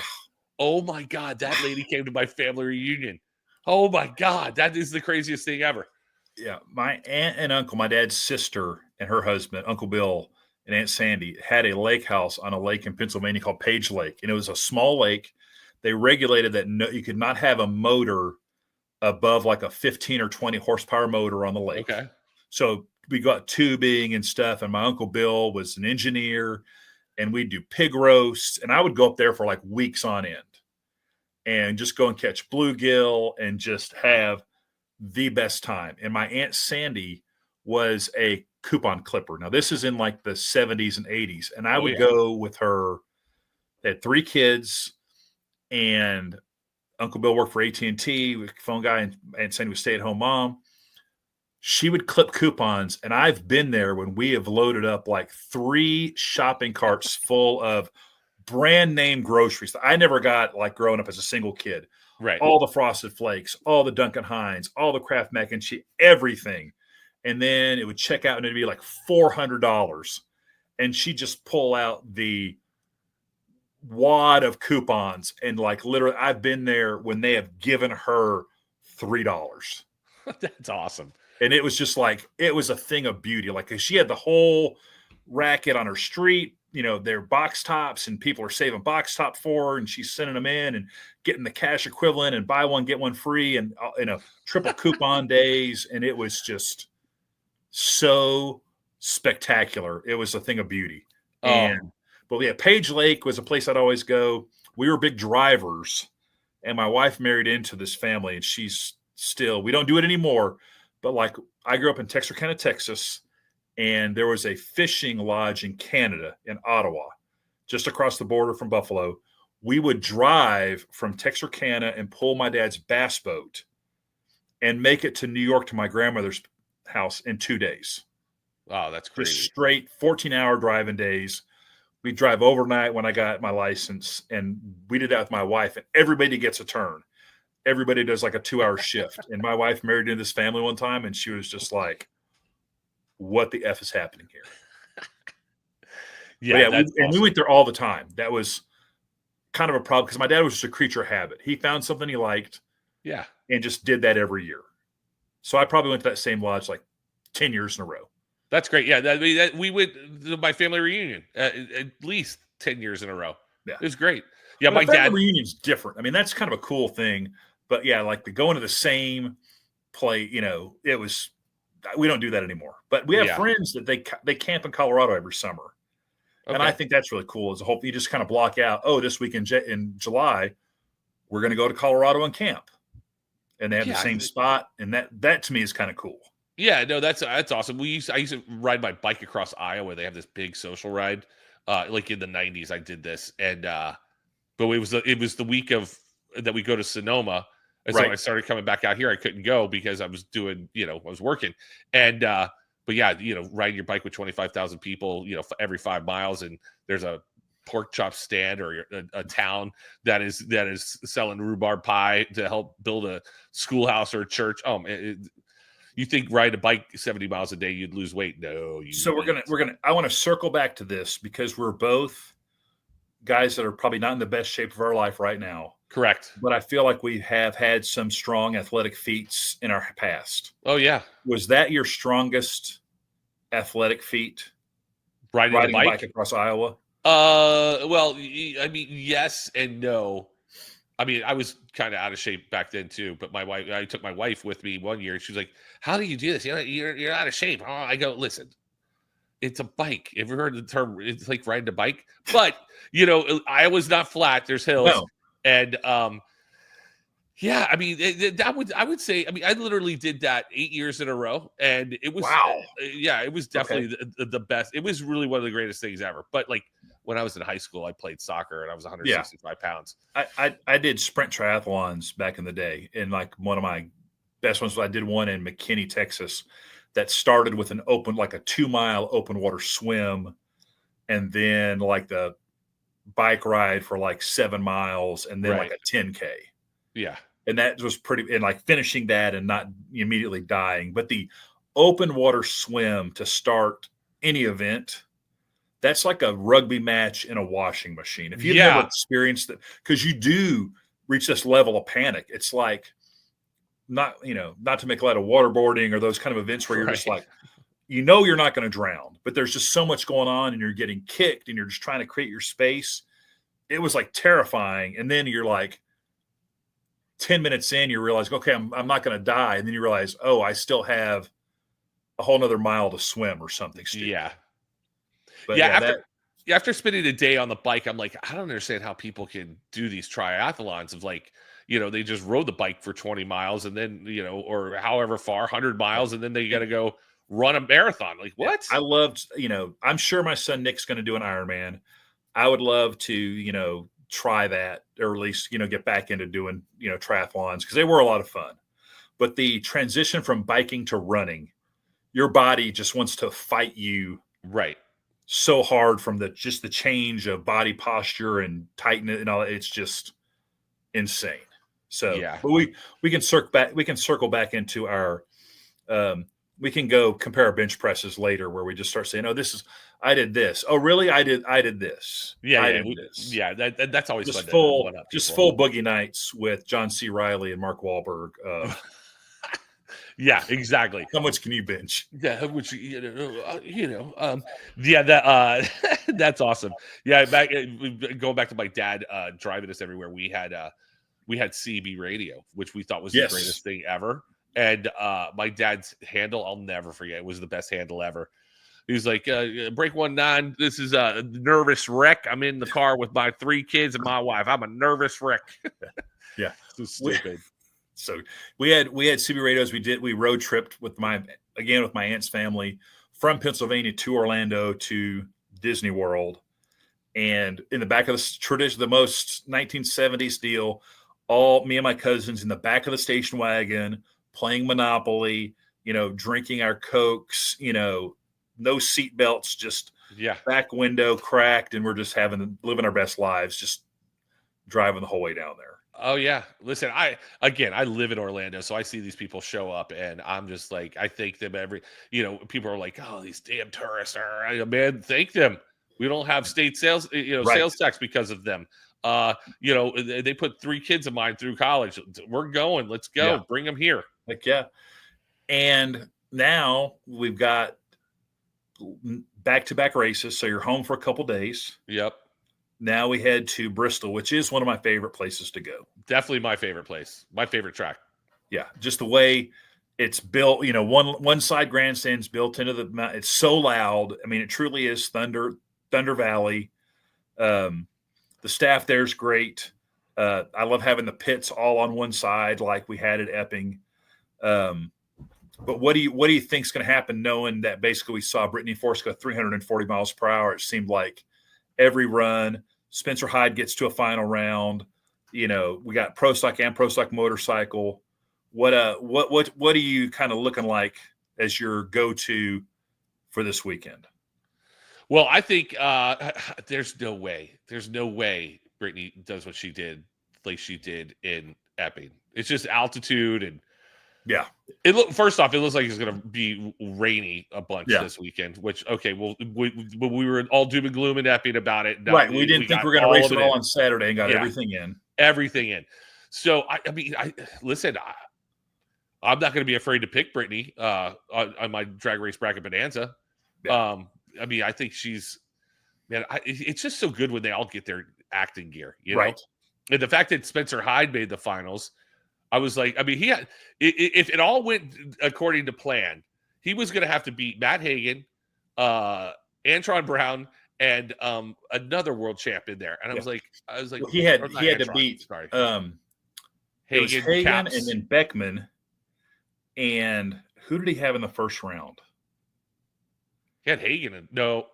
S2: "Oh my God, that lady came to my family reunion! Oh my God, that is the craziest thing ever!"
S3: Yeah, my aunt and uncle, my dad's sister and her husband, Uncle Bill and Aunt Sandy, had a lake house on a lake in Pennsylvania called Page Lake, and it was a small lake. They regulated that you could not have a motor above like a 15 or 20 horsepower motor on the lake.
S2: Okay,
S3: so we got tubing and stuff, and my Uncle Bill was an engineer, and we'd do pig roasts, and I would go up there for like weeks on end and just go and catch bluegill and just have the best time. And my Aunt Sandy was a coupon clipper. Now, this is in like the 70s and 80s, and I would go with her. They had 3 kids, and Uncle Bill worked for AT&T, phone guy, and Aunt Sandy was stay-at-home mom. She would clip coupons, and I've been there when we have loaded up like 3 shopping carts full of brand name groceries that I never got like growing up as a single kid.
S2: Right.
S3: All the Frosted Flakes, all the Duncan Hines, all the Kraft mac and cheese, everything. And then it would check out and it'd be like $400. And she'd just pull out the wad of coupons. And like literally, I've been there when they have given her $3.
S2: That's awesome.
S3: And it was just like, it was a thing of beauty. Like, 'cause she had the whole racket on her street, they're box tops, and people are saving box top for her, and she's sending them in and getting the cash equivalent and buy one, get one free, and triple coupon days. And it was just so spectacular. It was a thing of beauty. But yeah, Page Lake was a place I'd always go. We were big drivers, and my wife married into this family, and she's still, we don't do it anymore. But like, I grew up in Texarkana, Texas, and there was a fishing lodge in Canada, in Ottawa, just across the border from Buffalo. We would drive from Texarkana and pull my dad's bass boat and make it to New York to my grandmother's house in 2 days.
S2: Wow, that's crazy.
S3: Just straight 14-hour driving days. We drive overnight when I got my license, and we did that with my wife, and everybody gets a turn. Everybody does like a 2-hour shift. And my wife married into this family one time, and she was just like, what the F is happening here? We went there all the time. That was kind of a problem because my dad was just a creature of habit. He found something he liked, and just did that every year. So I probably went to that same lodge like 10 years in a row.
S2: That's great. Yeah, we went to my family reunion at least 10 years in a row. Yeah, it was great. Yeah,
S3: my dad reunion's different. I mean, that's kind of a cool thing. But yeah, like going to the same play, it was. We don't do that anymore. But we have friends that they camp in Colorado every summer, and I think that's really cool. As a whole, you just kind of block out. Oh, this week in July, we're going to go to Colorado and camp, and they have the same spot, and that to me is kind of cool.
S2: Yeah, no, that's awesome. I used to ride my bike across Iowa. They have this big social ride, like in the 90s. I did this, and but it was the week of that we go to Sonoma. And so when I started coming back out here, I couldn't go because I was doing, I was working. And, but yeah, riding your bike with 25,000 people, every 5 miles, and there's a pork chop stand or a town that is selling rhubarb pie to help build a schoolhouse or a church. You think riding a bike 70 miles a day, you'd lose weight? No.
S3: So I want to circle back to this because we're both guys that are probably not in the best shape of our life right now.
S2: Correct.
S3: But I feel like we have had some strong athletic feats in our past.
S2: Oh, yeah.
S3: Was that your strongest athletic feat?
S2: Riding a bike
S3: across Iowa?
S2: Well, I mean, yes and no. I mean, I was kind of out of shape back then too, but I took my wife with me one year. She was like, "How do you do this? You're out of shape." Oh, I go, "Listen, it's a bike. Have you heard the term? It's like riding a bike." But Iowa's not flat. There's hills, and yeah. I mean, I would say. I mean, I literally did that 8 years in a row, and it was yeah, it was definitely the best. It was really one of the greatest things ever. But like, when I was in high school, I played soccer and I was 165 pounds.
S3: I did sprint triathlons back in the day. And like one of my best ones, I did one in McKinney, Texas, that started with a 2-mile open water swim. And then like the bike ride for like 7 miles and then like a 10K.
S2: Yeah.
S3: And that was and like finishing that and not immediately dying. But the open water swim to start any event, that's like a rugby match in a washing machine. If you've never experienced that, because you do reach this level of panic. It's like not to make light of waterboarding or those kind of events where you're just like, you're not going to drown, but there's just so much going on and you're getting kicked and you're just trying to create your space. It was like terrifying. And then you're like 10 minutes in, you realize, okay, I'm not going to die. And then you realize, oh, I still have a whole nother mile to swim or something stupid.
S2: Yeah.
S3: But
S2: after spending a day on the bike, I'm like, I don't understand how people can do these triathlons of like, they just rode the bike for 20 miles and then, or however far, 100 miles, and then they got to go run a marathon. Like, what?
S3: I loved, I'm sure my son Nick's going to do an Ironman. I would love to, try that, or at least, get back into doing, triathlons, because they were a lot of fun. But the transition from biking to running, your body just wants to fight you.
S2: Right.
S3: So hard from the change of body posture and tighten it and all. It's just insane. So yeah, but we can circle back into our we can go compare our bench presses later where we just start saying, oh, I did this. Oh, really? I did this.
S2: Yeah. That's always
S3: just
S2: fun.
S3: Full boogie nights with John C. Reilly and Mark Wahlberg.
S2: Yeah, exactly.
S3: How much can you bench?
S2: Yeah, which that's awesome. Yeah, going back to my dad driving us everywhere. We had CB radio, which we thought was the greatest thing ever. And my dad's handle, I'll never forget. It was the best handle ever. He was like, "Break 19. This is a nervous wreck. I'm in the car with my 3 kids and my wife. I'm a nervous wreck."
S3: Yeah,
S2: so stupid.
S3: So we had CB radios. We road tripped with my aunt's family from Pennsylvania to Orlando to Disney World, and in the back of the most 1970s deal, all me and my cousins in the back of the station wagon playing Monopoly, drinking our Cokes, no seat belts, just back window cracked, and we're just living our best lives, just driving the whole way down there.
S2: Oh yeah. Listen, I live in Orlando, so I see these people show up and I'm just like, I thank them people are like, oh, these damn tourists are, man, thank them. We don't have state sales, sales tax because of them. They put 3 kids of mine through college. We're going, let's go. Yeah. Bring them here.
S3: Heck yeah. And now we've got back-to-back races. So you're home for a couple days.
S2: Yep.
S3: Now we head to Bristol, which is one of my favorite places to go.
S2: Definitely my favorite place. My favorite track.
S3: Yeah, just the way it's built. One side grandstand's built into the mountain. It's so loud. I mean, it truly is Thunder Valley. The staff there's great. I love having the pits all on one side, like we had at Epping. But what do you think is going to happen, knowing that basically we saw Brittany Force go 340 miles per hour? It seemed like every run, Spencer Hyde gets to a final round. We got Pro Stock and Pro Stock motorcycle. What are you kind of looking like as your go-to for this weekend?
S2: Well, I think there's no way Brittany does what she did, like she did in Epping. It's just altitude and first off, it looks like it's going to be rainy a bunch this weekend. Which we were all doom and gloom and Epping about it. No,
S3: right, we didn't think we were going to race it all on Saturday and got everything in.
S2: Everything in. So listen. I'm not going to be afraid to pick Brittany on my drag race bracket bonanza. Yeah. I think she's, man. It's just so good when they all get their acting gear, you know.
S3: Right.
S2: And the fact that Spencer Hyde made the finals, I was like, he had. If it all went according to plan, he was going to have to beat Matt Hagan, Antron Brown, and another world champ in there. And I was like, well,
S3: he had to beat Hagan
S2: Caps.
S3: And then Beckman. And who did he have in the first round?
S2: He had Hagan. No.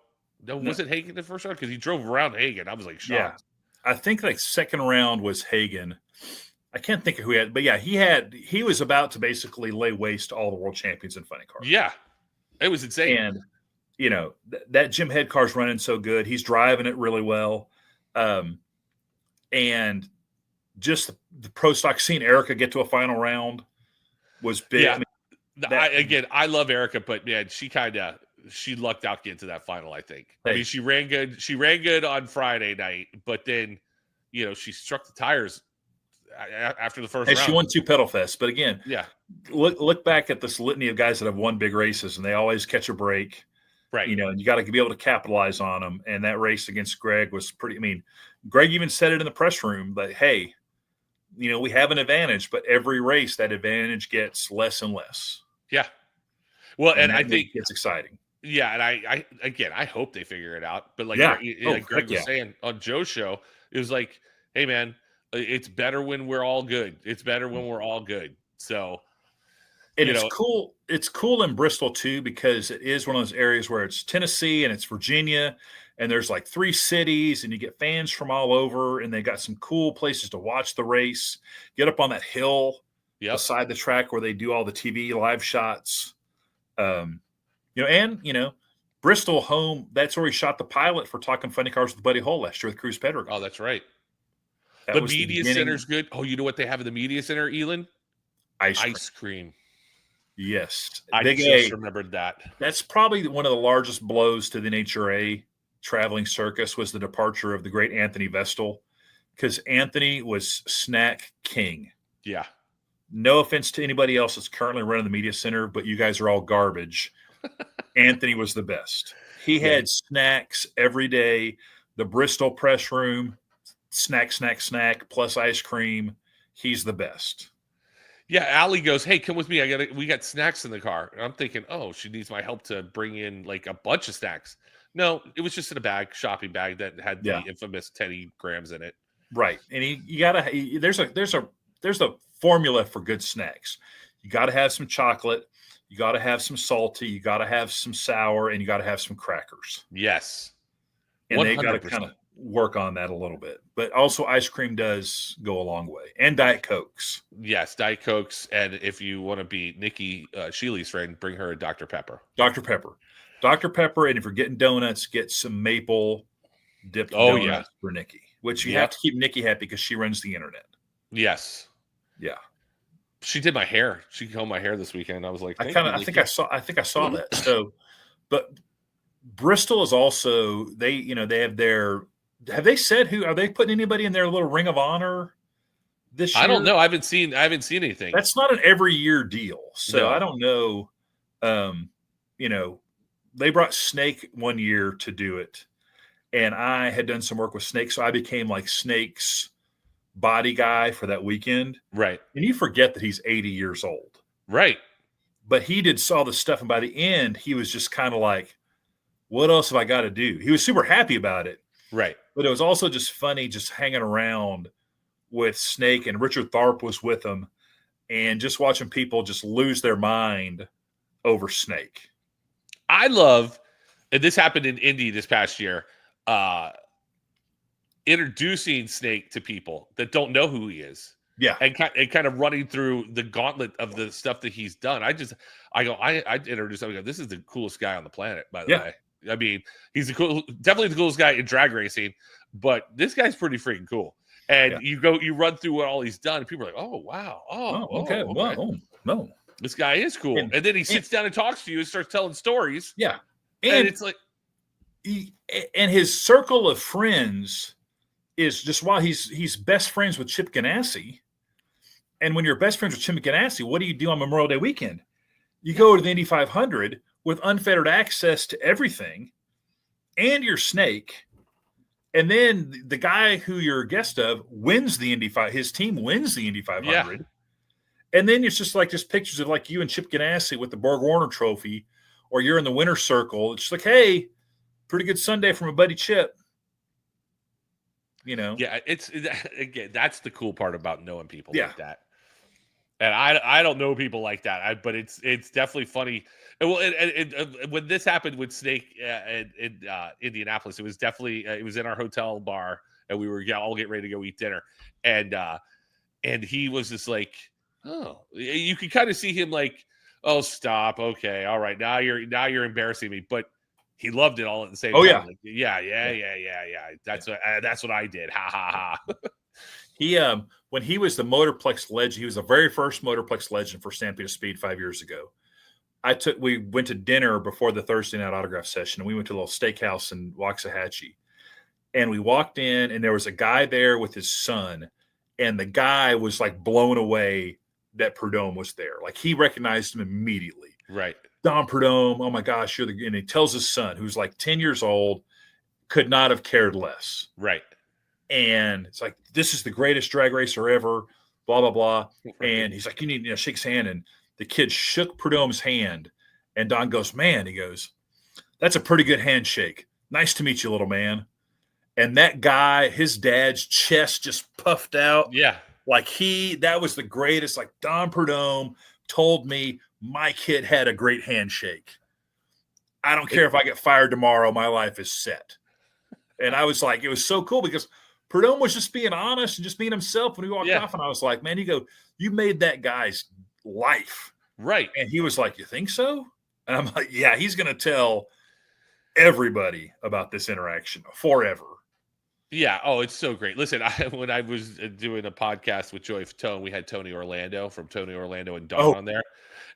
S2: Was it Hagan in the first round? Because he drove around Hagan. I was like, shocked.
S3: Yeah. I think like second round was Hagan. I can't think of who he had, but yeah, he was about to basically lay waste to all the world champions in funny cars.
S2: Yeah. It was insane.
S3: And, you know, that Jim Head car's running so good. He's driving it really well. And just the pro stock, seeing Erica get to a final round was big.
S2: Yeah. I love Erica, but man, she lucked out getting to that final, I think. She ran good. She ran good on Friday night, but then, you know, she struck the tires after the first round.
S3: She won 2 pedal fests. But again, look back at this litany of guys that have won big races, and they always catch a break.
S2: Right.
S3: You know, and you got to be able to capitalize on them. And that race against Greg was pretty, Greg even said it in the press room, but hey, you know, we have an advantage, but every race that advantage gets less and less.
S2: Yeah. Well, and I think
S3: it's exciting.
S2: Yeah. And I hope they figure it out. But like Greg was saying on Joe's show, it was like, hey man, it's better when we're all good. It's better when we're all good. So,
S3: and it's cool. It's cool in Bristol too, because it is one of those areas where it's Tennessee and it's Virginia, and there's like 3 cities, and you get fans from all over, and they got some cool places to watch the race. Get up on that hill beside the track where they do all the TV live shots. Bristol home. That's where he shot the pilot for Talking Funny Cars with Buddy Hull last year with Cruz Pedregal.
S2: Oh, that's right. The media center's good. Oh, you know what they have in the media center, Elon? Ice cream.
S3: Yes.
S2: I just remembered that.
S3: That's probably one of the largest blows to the NHRA traveling circus was the departure of the great Anthony Vestal, because Anthony was snack king.
S2: Yeah.
S3: No offense to anybody else that's currently running the media center, but you guys are all garbage. Anthony was the best. He had snacks every day. The Bristol press room, snack, plus ice cream. He's the best.
S2: Yeah, Allie goes, hey, come with me. We got snacks in the car. And I'm thinking, oh, she needs my help to bring in like a bunch of snacks. No, it was just in a shopping bag that had the infamous 10 grams in it.
S3: Right. And there's a formula for good snacks. You got to have some chocolate. You got to have some salty. You got to have some sour, and you got to have some crackers.
S2: Yes.
S3: And 100%. They got to kind of work on that a little bit. But also ice cream does go a long way. And Diet Cokes.
S2: Yes, Diet Cokes. And if you want to be Nikki Shealy's friend, bring her a Dr. Pepper.
S3: Dr. Pepper. And if you're getting donuts, get some maple dipped donuts for Nikki. Which you have to keep Nikki happy because she runs the internet.
S2: Yes.
S3: Yeah.
S2: She did my hair. She combed my hair this weekend. I was like,
S3: I think I saw that. So, but Bristol is also they have their. Have they said who are they putting anybody in their little ring of honor this year?
S2: I don't know. I haven't seen anything.
S3: That's not an every year deal. So I don't know. They brought Snake one year to do it, and I had done some work with Snake, so I became like Snake's body guy for that weekend.
S2: Right.
S3: And you forget that he's 80 years old.
S2: Right.
S3: But he did all the stuff, and by the end, he was just kind of like, what else have I got to do? He was super happy about it.
S2: Right.
S3: But it was also just funny just hanging around with Snake, and Richard Tharp was with him, and just watching people just lose their mind over Snake.
S2: I love, and this happened in Indy this past year, introducing Snake to people that don't know who he is.
S3: Yeah.
S2: And kind of running through the gauntlet of the stuff that he's done. I introduced him. I go, this is the coolest guy on the planet, by the way. I mean, he's definitely the coolest guy in drag racing, but this guy's pretty freaking cool. And you run through what all he's done, and people are like, "Oh wow,
S3: okay. Well, no,
S2: this guy is cool." And then he sits down and talks to you and starts telling stories.
S3: Yeah,
S2: and it's like,
S3: and his circle of friends is just while he's best friends with Chip Ganassi. And when you're best friends with Chip Ganassi, what do you do on Memorial Day weekend? You go to the Indy 500 with unfettered access to everything, and your snake. And then the guy who you're a guest of wins the Indy 500. His team wins the Indy 500. Yeah. And then it's just pictures of like you and Chip Ganassi with the Borg Warner Trophy, or you're in the winner's circle. It's just like, hey, pretty good Sunday from a buddy Chip.
S2: Yeah, again, that's the cool part about knowing people like that. And I don't know people like that, but it's definitely funny. And when this happened with Snake in Indianapolis, it was definitely it was in our hotel bar, and we were all getting ready to go eat dinner, and he was just like, oh, you could kind of see him like, oh, stop, okay, all right, now you're embarrassing me, but he loved it all at the same time. Like, yeah. That's what I did. Ha ha ha.
S3: He when he was the Motorplex legend, he was the very first Motorplex legend for Stampede Speed 5 years ago. We went to dinner before the Thursday night autograph session, and we went to a little steakhouse in Waxahachie. And we walked in, and there was a guy there with his son, and the guy was like blown away that Prudhomme was there. Like, he recognized him immediately.
S2: Right.
S3: Don Prudhomme, oh my gosh, and he tells his son, who's like 10 years old, could not have cared less.
S2: Right.
S3: And it's like, this is the greatest drag racer ever, blah, blah, blah. And he's like, you need to shake his hand. And the kid shook Prudhomme's hand. And Don goes, man, he goes, that's a pretty good handshake. Nice to meet you, little man. And that guy, his dad's chest just puffed out.
S2: Yeah.
S3: Like that was the greatest. Like, Don Prudhomme told me my kid had a great handshake. I don't care if I get fired tomorrow. My life is set. And I was like, it was so cool because Prudhomme was just being honest and just being himself when he walked off. And I was like, man, you made that guy's life.
S2: Right.
S3: And he was like, you think so? And I'm like, yeah, he's going to tell everybody about this interaction forever.
S2: Yeah. Oh, it's so great. Listen, when I was doing a podcast with Joey Fatone, we had Tony Orlando from Tony Orlando and Dawn on there.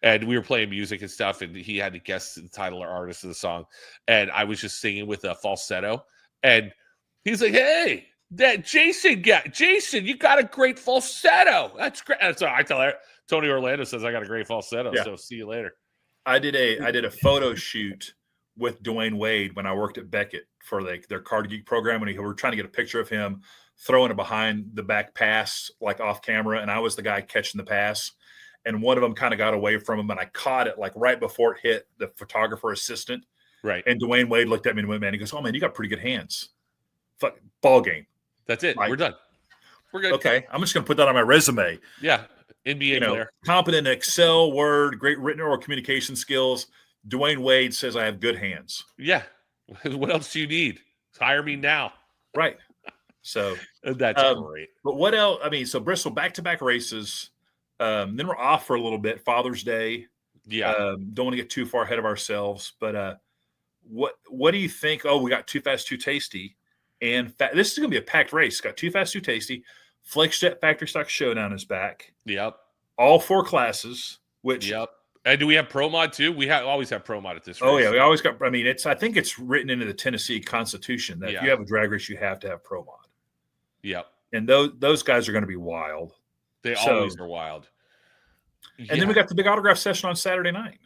S2: And we were playing music and stuff, and he had to guess the title or artist of the song. And I was just singing with a falsetto. And he's like, hey, that Jason, you got a great falsetto. That's great. And so I tell her, Tony Orlando says I got a great falsetto. Yeah. So see you later.
S3: I did a photo shoot with Dwayne Wade when I worked at Beckett for their Card Geek program. And we were trying to get a picture of him throwing a behind the back pass, like off camera. And I was the guy catching the pass. And one of them kind of got away from him. And I caught it like right before it hit the photographer assistant.
S2: Right.
S3: And Dwayne Wade looked at me and went, man, he goes, oh man, you got pretty good hands. Fuck, ball game.
S2: That's it. We're done. We're good.
S3: Okay. I'm just going to put that on my resume.
S2: Yeah. NBA player.
S3: Competent in Excel, Word, great written or communication skills. Dwayne Wade says I have good hands.
S2: Yeah. What else do you need? Hire me now.
S3: Right. So
S2: that's great.
S3: But what else? I mean, so Bristol back-to-back races. Then we're off for a little bit. Father's Day.
S2: Yeah.
S3: Don't want to get too far ahead of ourselves. But what do you think? Oh, we got Too Fast, Too Tasty. And this is going to be a packed race. Got Too Fast, Too Tasty. Flexjet Factory Stock Showdown is back.
S2: Yep.
S3: All 4 classes.
S2: Yep. And do we have Pro Mod too? We always have Pro Mod at this race.
S3: Oh yeah, we always got. I mean, I think it's written into the Tennessee Constitution that if you have a drag race, you have to have Pro Mod.
S2: Yep.
S3: And those guys are going to be wild.
S2: They always are wild.
S3: And then we got the big autograph session on Saturday night.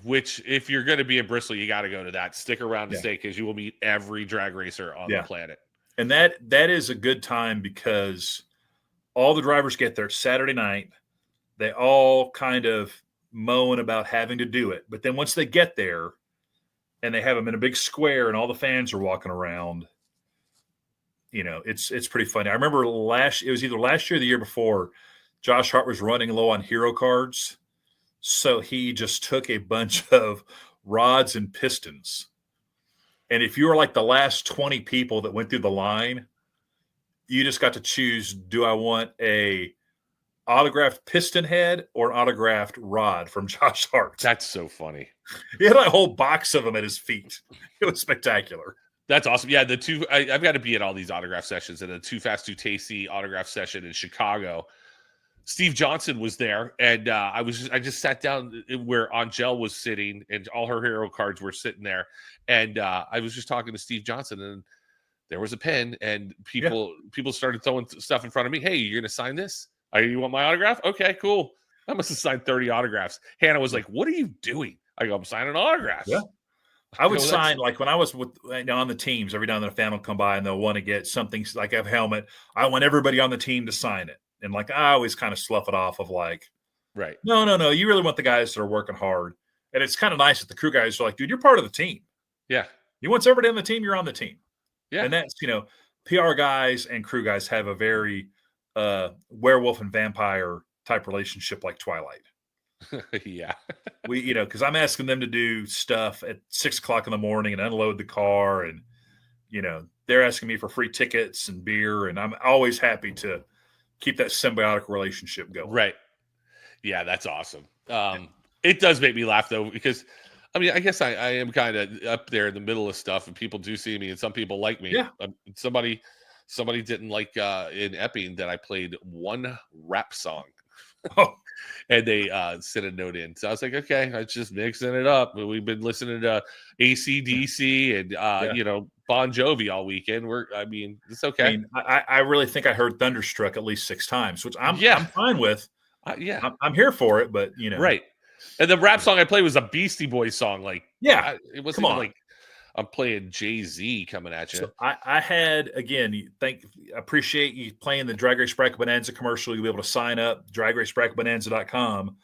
S2: Which, if you're going to be in Bristol, you got to go to that. Stick around to stay because you will meet every drag racer on the planet.
S3: And that is a good time because all the drivers get there Saturday night. They all kind of moan about having to do it. But then once they get there and they have them in a big square and all the fans are walking around, it's pretty funny. I remember it was either last year or the year before, Josh Hart was running low on hero cards. So he just took a bunch of rods and pistons. And if you were like the last 20 people that went through the line, you just got to choose, do I want a autographed piston head or an autographed rod from Josh Hart.
S2: That's so funny.
S3: He had a whole box of them at his feet. It was spectacular.
S2: That's awesome. Yeah, I've got to be at all these autograph sessions. And the Too Fast, Too Tasty autograph session in Chicago, Steve Johnson was there, and I just sat down where Angel was sitting, and all her hero cards were sitting there, and I was just talking to Steve Johnson, and there was a pen, and people started throwing stuff in front of me. Hey, you're gonna sign this? You want my autograph? Okay, cool. I must have signed 30 autographs. Hannah was like, "What are you doing?" I go, "I'm signing autographs."
S3: Yeah. I would sign, like when I was on the teams, every now and then a fan will come by and they'll want to get something like a helmet. I want everybody on the team to sign it. And like, I always kind of slough it off of like,
S2: right.
S3: No. You really want the guys that are working hard. And it's kind of nice that the crew guys are like, dude, you're part of the team.
S2: Yeah.
S3: You want everybody on the team, you're on the team.
S2: Yeah.
S3: And that's, PR guys and crew guys have a very werewolf and vampire type relationship like Twilight.
S2: Yeah.
S3: Because I'm asking them to do stuff at 6:00 in the morning and unload the car. And, they're asking me for free tickets and beer. And I'm always happy to keep that symbiotic relationship going.
S2: Right. Yeah, that's awesome. It does make me laugh, though, because, I mean, I guess I am kind of up there in the middle of stuff, and people do see me, and some people like me.
S3: Yeah.
S2: Somebody didn't like in Epping that I played one rap song.
S3: Oh.
S2: And they sent a note in. So I was like, okay, I'm just mixing it up. We've been listening to AC/DC and, Bon Jovi all weekend. It's okay.
S3: I really think I heard Thunderstruck at least 6 times, which I'm fine with. I'm here for it, but,
S2: Right. And the rap song I played was a Beastie Boys song. Like, it wasn't like I'm playing Jay-Z coming at you.
S3: So I had, again, appreciate you playing the Drag Race Bracket Bonanza commercial. You'll be able to sign up, dragracebracketbonanza.com.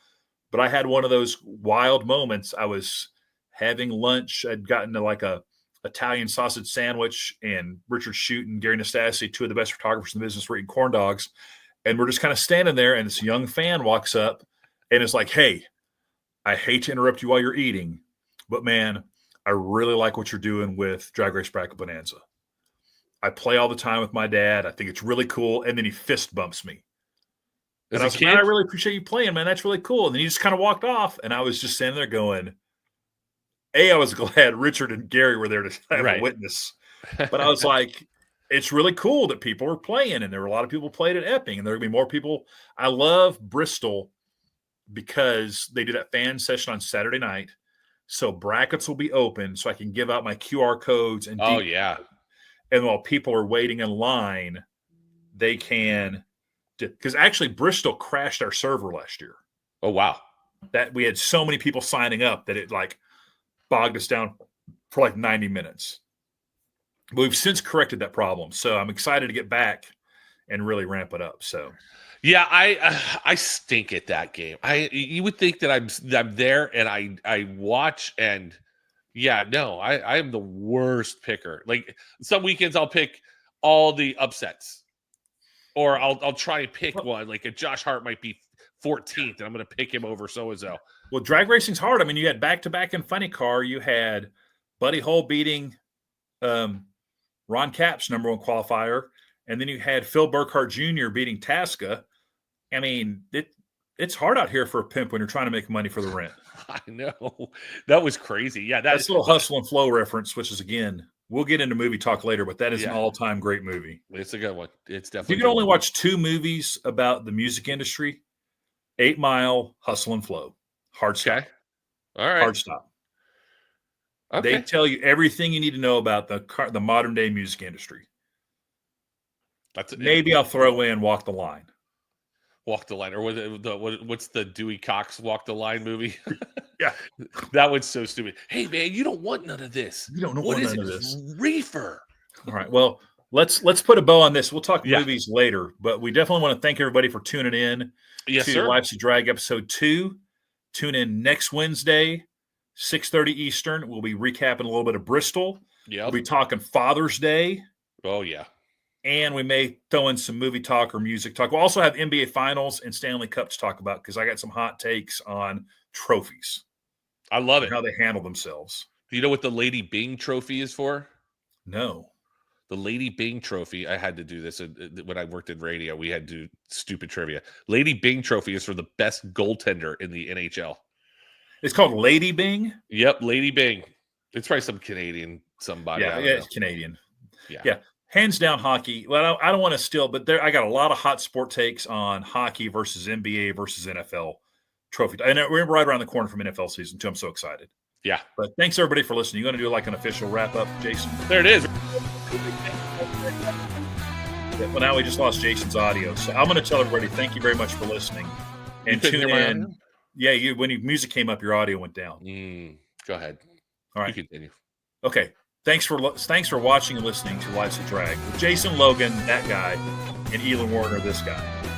S3: But I had one of those wild moments. I was having lunch. I'd gotten to like a Italian sausage sandwich, and Richard Shute and Gary Nastasi, 2 of the best photographers in the business, were eating corn dogs. And we're just kind of standing there, and this young fan walks up and is like, "Hey, I hate to interrupt you while you're eating, but man, I really like what you're doing with Drag Race Bracket Bonanza. I play all the time with my dad. I think it's really cool." And then he fist bumps me. And I was like, "Man, I really appreciate you playing, man. That's really cool." And then he just kind of walked off. And I was just standing there going, I was glad Richard and Gary were there to have a witness. But I was like, it's really cool that people were playing. And there were a lot of people played at Epping. And there are going to be more people. I love Bristol because they did that fan session on Saturday night. So brackets will be open so I can give out my QR codes. And and while people are waiting in line, they can, because actually Bristol crashed our server last year.
S2: Oh, wow.
S3: That we had so many people signing up that it like bogged us down for like 90 minutes. But we've since corrected that problem. So I'm excited to get back and really ramp it up. So
S2: yeah, I stink at that game. You would think that I'm there and I watch, and I am the worst picker. Like some weekends I'll pick all the upsets, or I'll try and pick one. Like a Josh Hart might be 14th, and I'm going to pick him over so and so.
S3: Well, drag racing's hard. I mean, you had back-to-back in Funny Car. You had Buddy Hull beating Ron Capps, number 1 qualifier, and then you had Phil Burkhart Jr. beating Tasca. I mean, it's hard out here for a pimp when you're trying to make money for the rent.
S2: I know. That was crazy. Yeah,
S3: that's a little Hustle and Flow reference, which is, again, we'll get into movie talk later, but that is an all-time great movie.
S2: It's a good one. It's definitely.
S3: You can only watch 2 movies about the music industry: 8 Mile, Hustle and Flow. Hard stop.
S2: Okay. All right.
S3: Hard stop.
S2: Okay.
S3: They tell you everything you need to know about the modern day music industry. Maybe I'll throw in Walk the Line.
S2: Walk the Line, or what's the Dewey Cox Walk the Line movie?
S3: Yeah,
S2: that one's so stupid. Hey man, you don't want none of this.
S3: You don't know
S2: what
S3: none
S2: is
S3: of
S2: it?
S3: this.
S2: Reefer.
S3: All right. Well, let's put a bow on this. We'll talk movies later, but we definitely want to thank everybody for tuning in to Life's a Drag episode 2. Tune in next Wednesday, 6:30 Eastern. We'll be recapping a little bit of Bristol.
S2: Yeah.
S3: We'll be talking Father's Day.
S2: Oh, yeah.
S3: And we may throw in some movie talk or music talk. We'll also have NBA Finals and Stanley Cup to talk about, because I got some hot takes on trophies.
S2: I love it.
S3: How they handle themselves.
S2: Do you know what the Lady Bing trophy is for?
S3: No.
S2: The Lady Bing Trophy. I had to do this when I worked in radio. We had to do stupid trivia. Lady Bing Trophy is for the best goaltender in the NHL.
S3: It's called Lady Bing?
S2: Yep, Lady Bing. It's probably some Canadian somebody.
S3: Yeah, it's Canadian.
S2: Yeah.
S3: Hands down hockey. Well, I don't want to steal, but I got a lot of hot sport takes on hockey versus NBA versus NFL trophy. And we're right around the corner from NFL season, too. I'm so excited.
S2: Yeah.
S3: But thanks, everybody, for listening. You're going to do like an official wrap-up, Jason?
S2: There it is.
S3: Yeah, well, now we just lost Jason's audio. So I'm going to tell everybody thank you very much for listening. And tune in. Yeah, when your music came up, your audio went down.
S2: Go ahead.
S3: All right.
S2: You continue.
S3: Okay. Thanks for watching and listening to Life's a Drag with Jason Logan, that guy, and Elon Warner, this guy.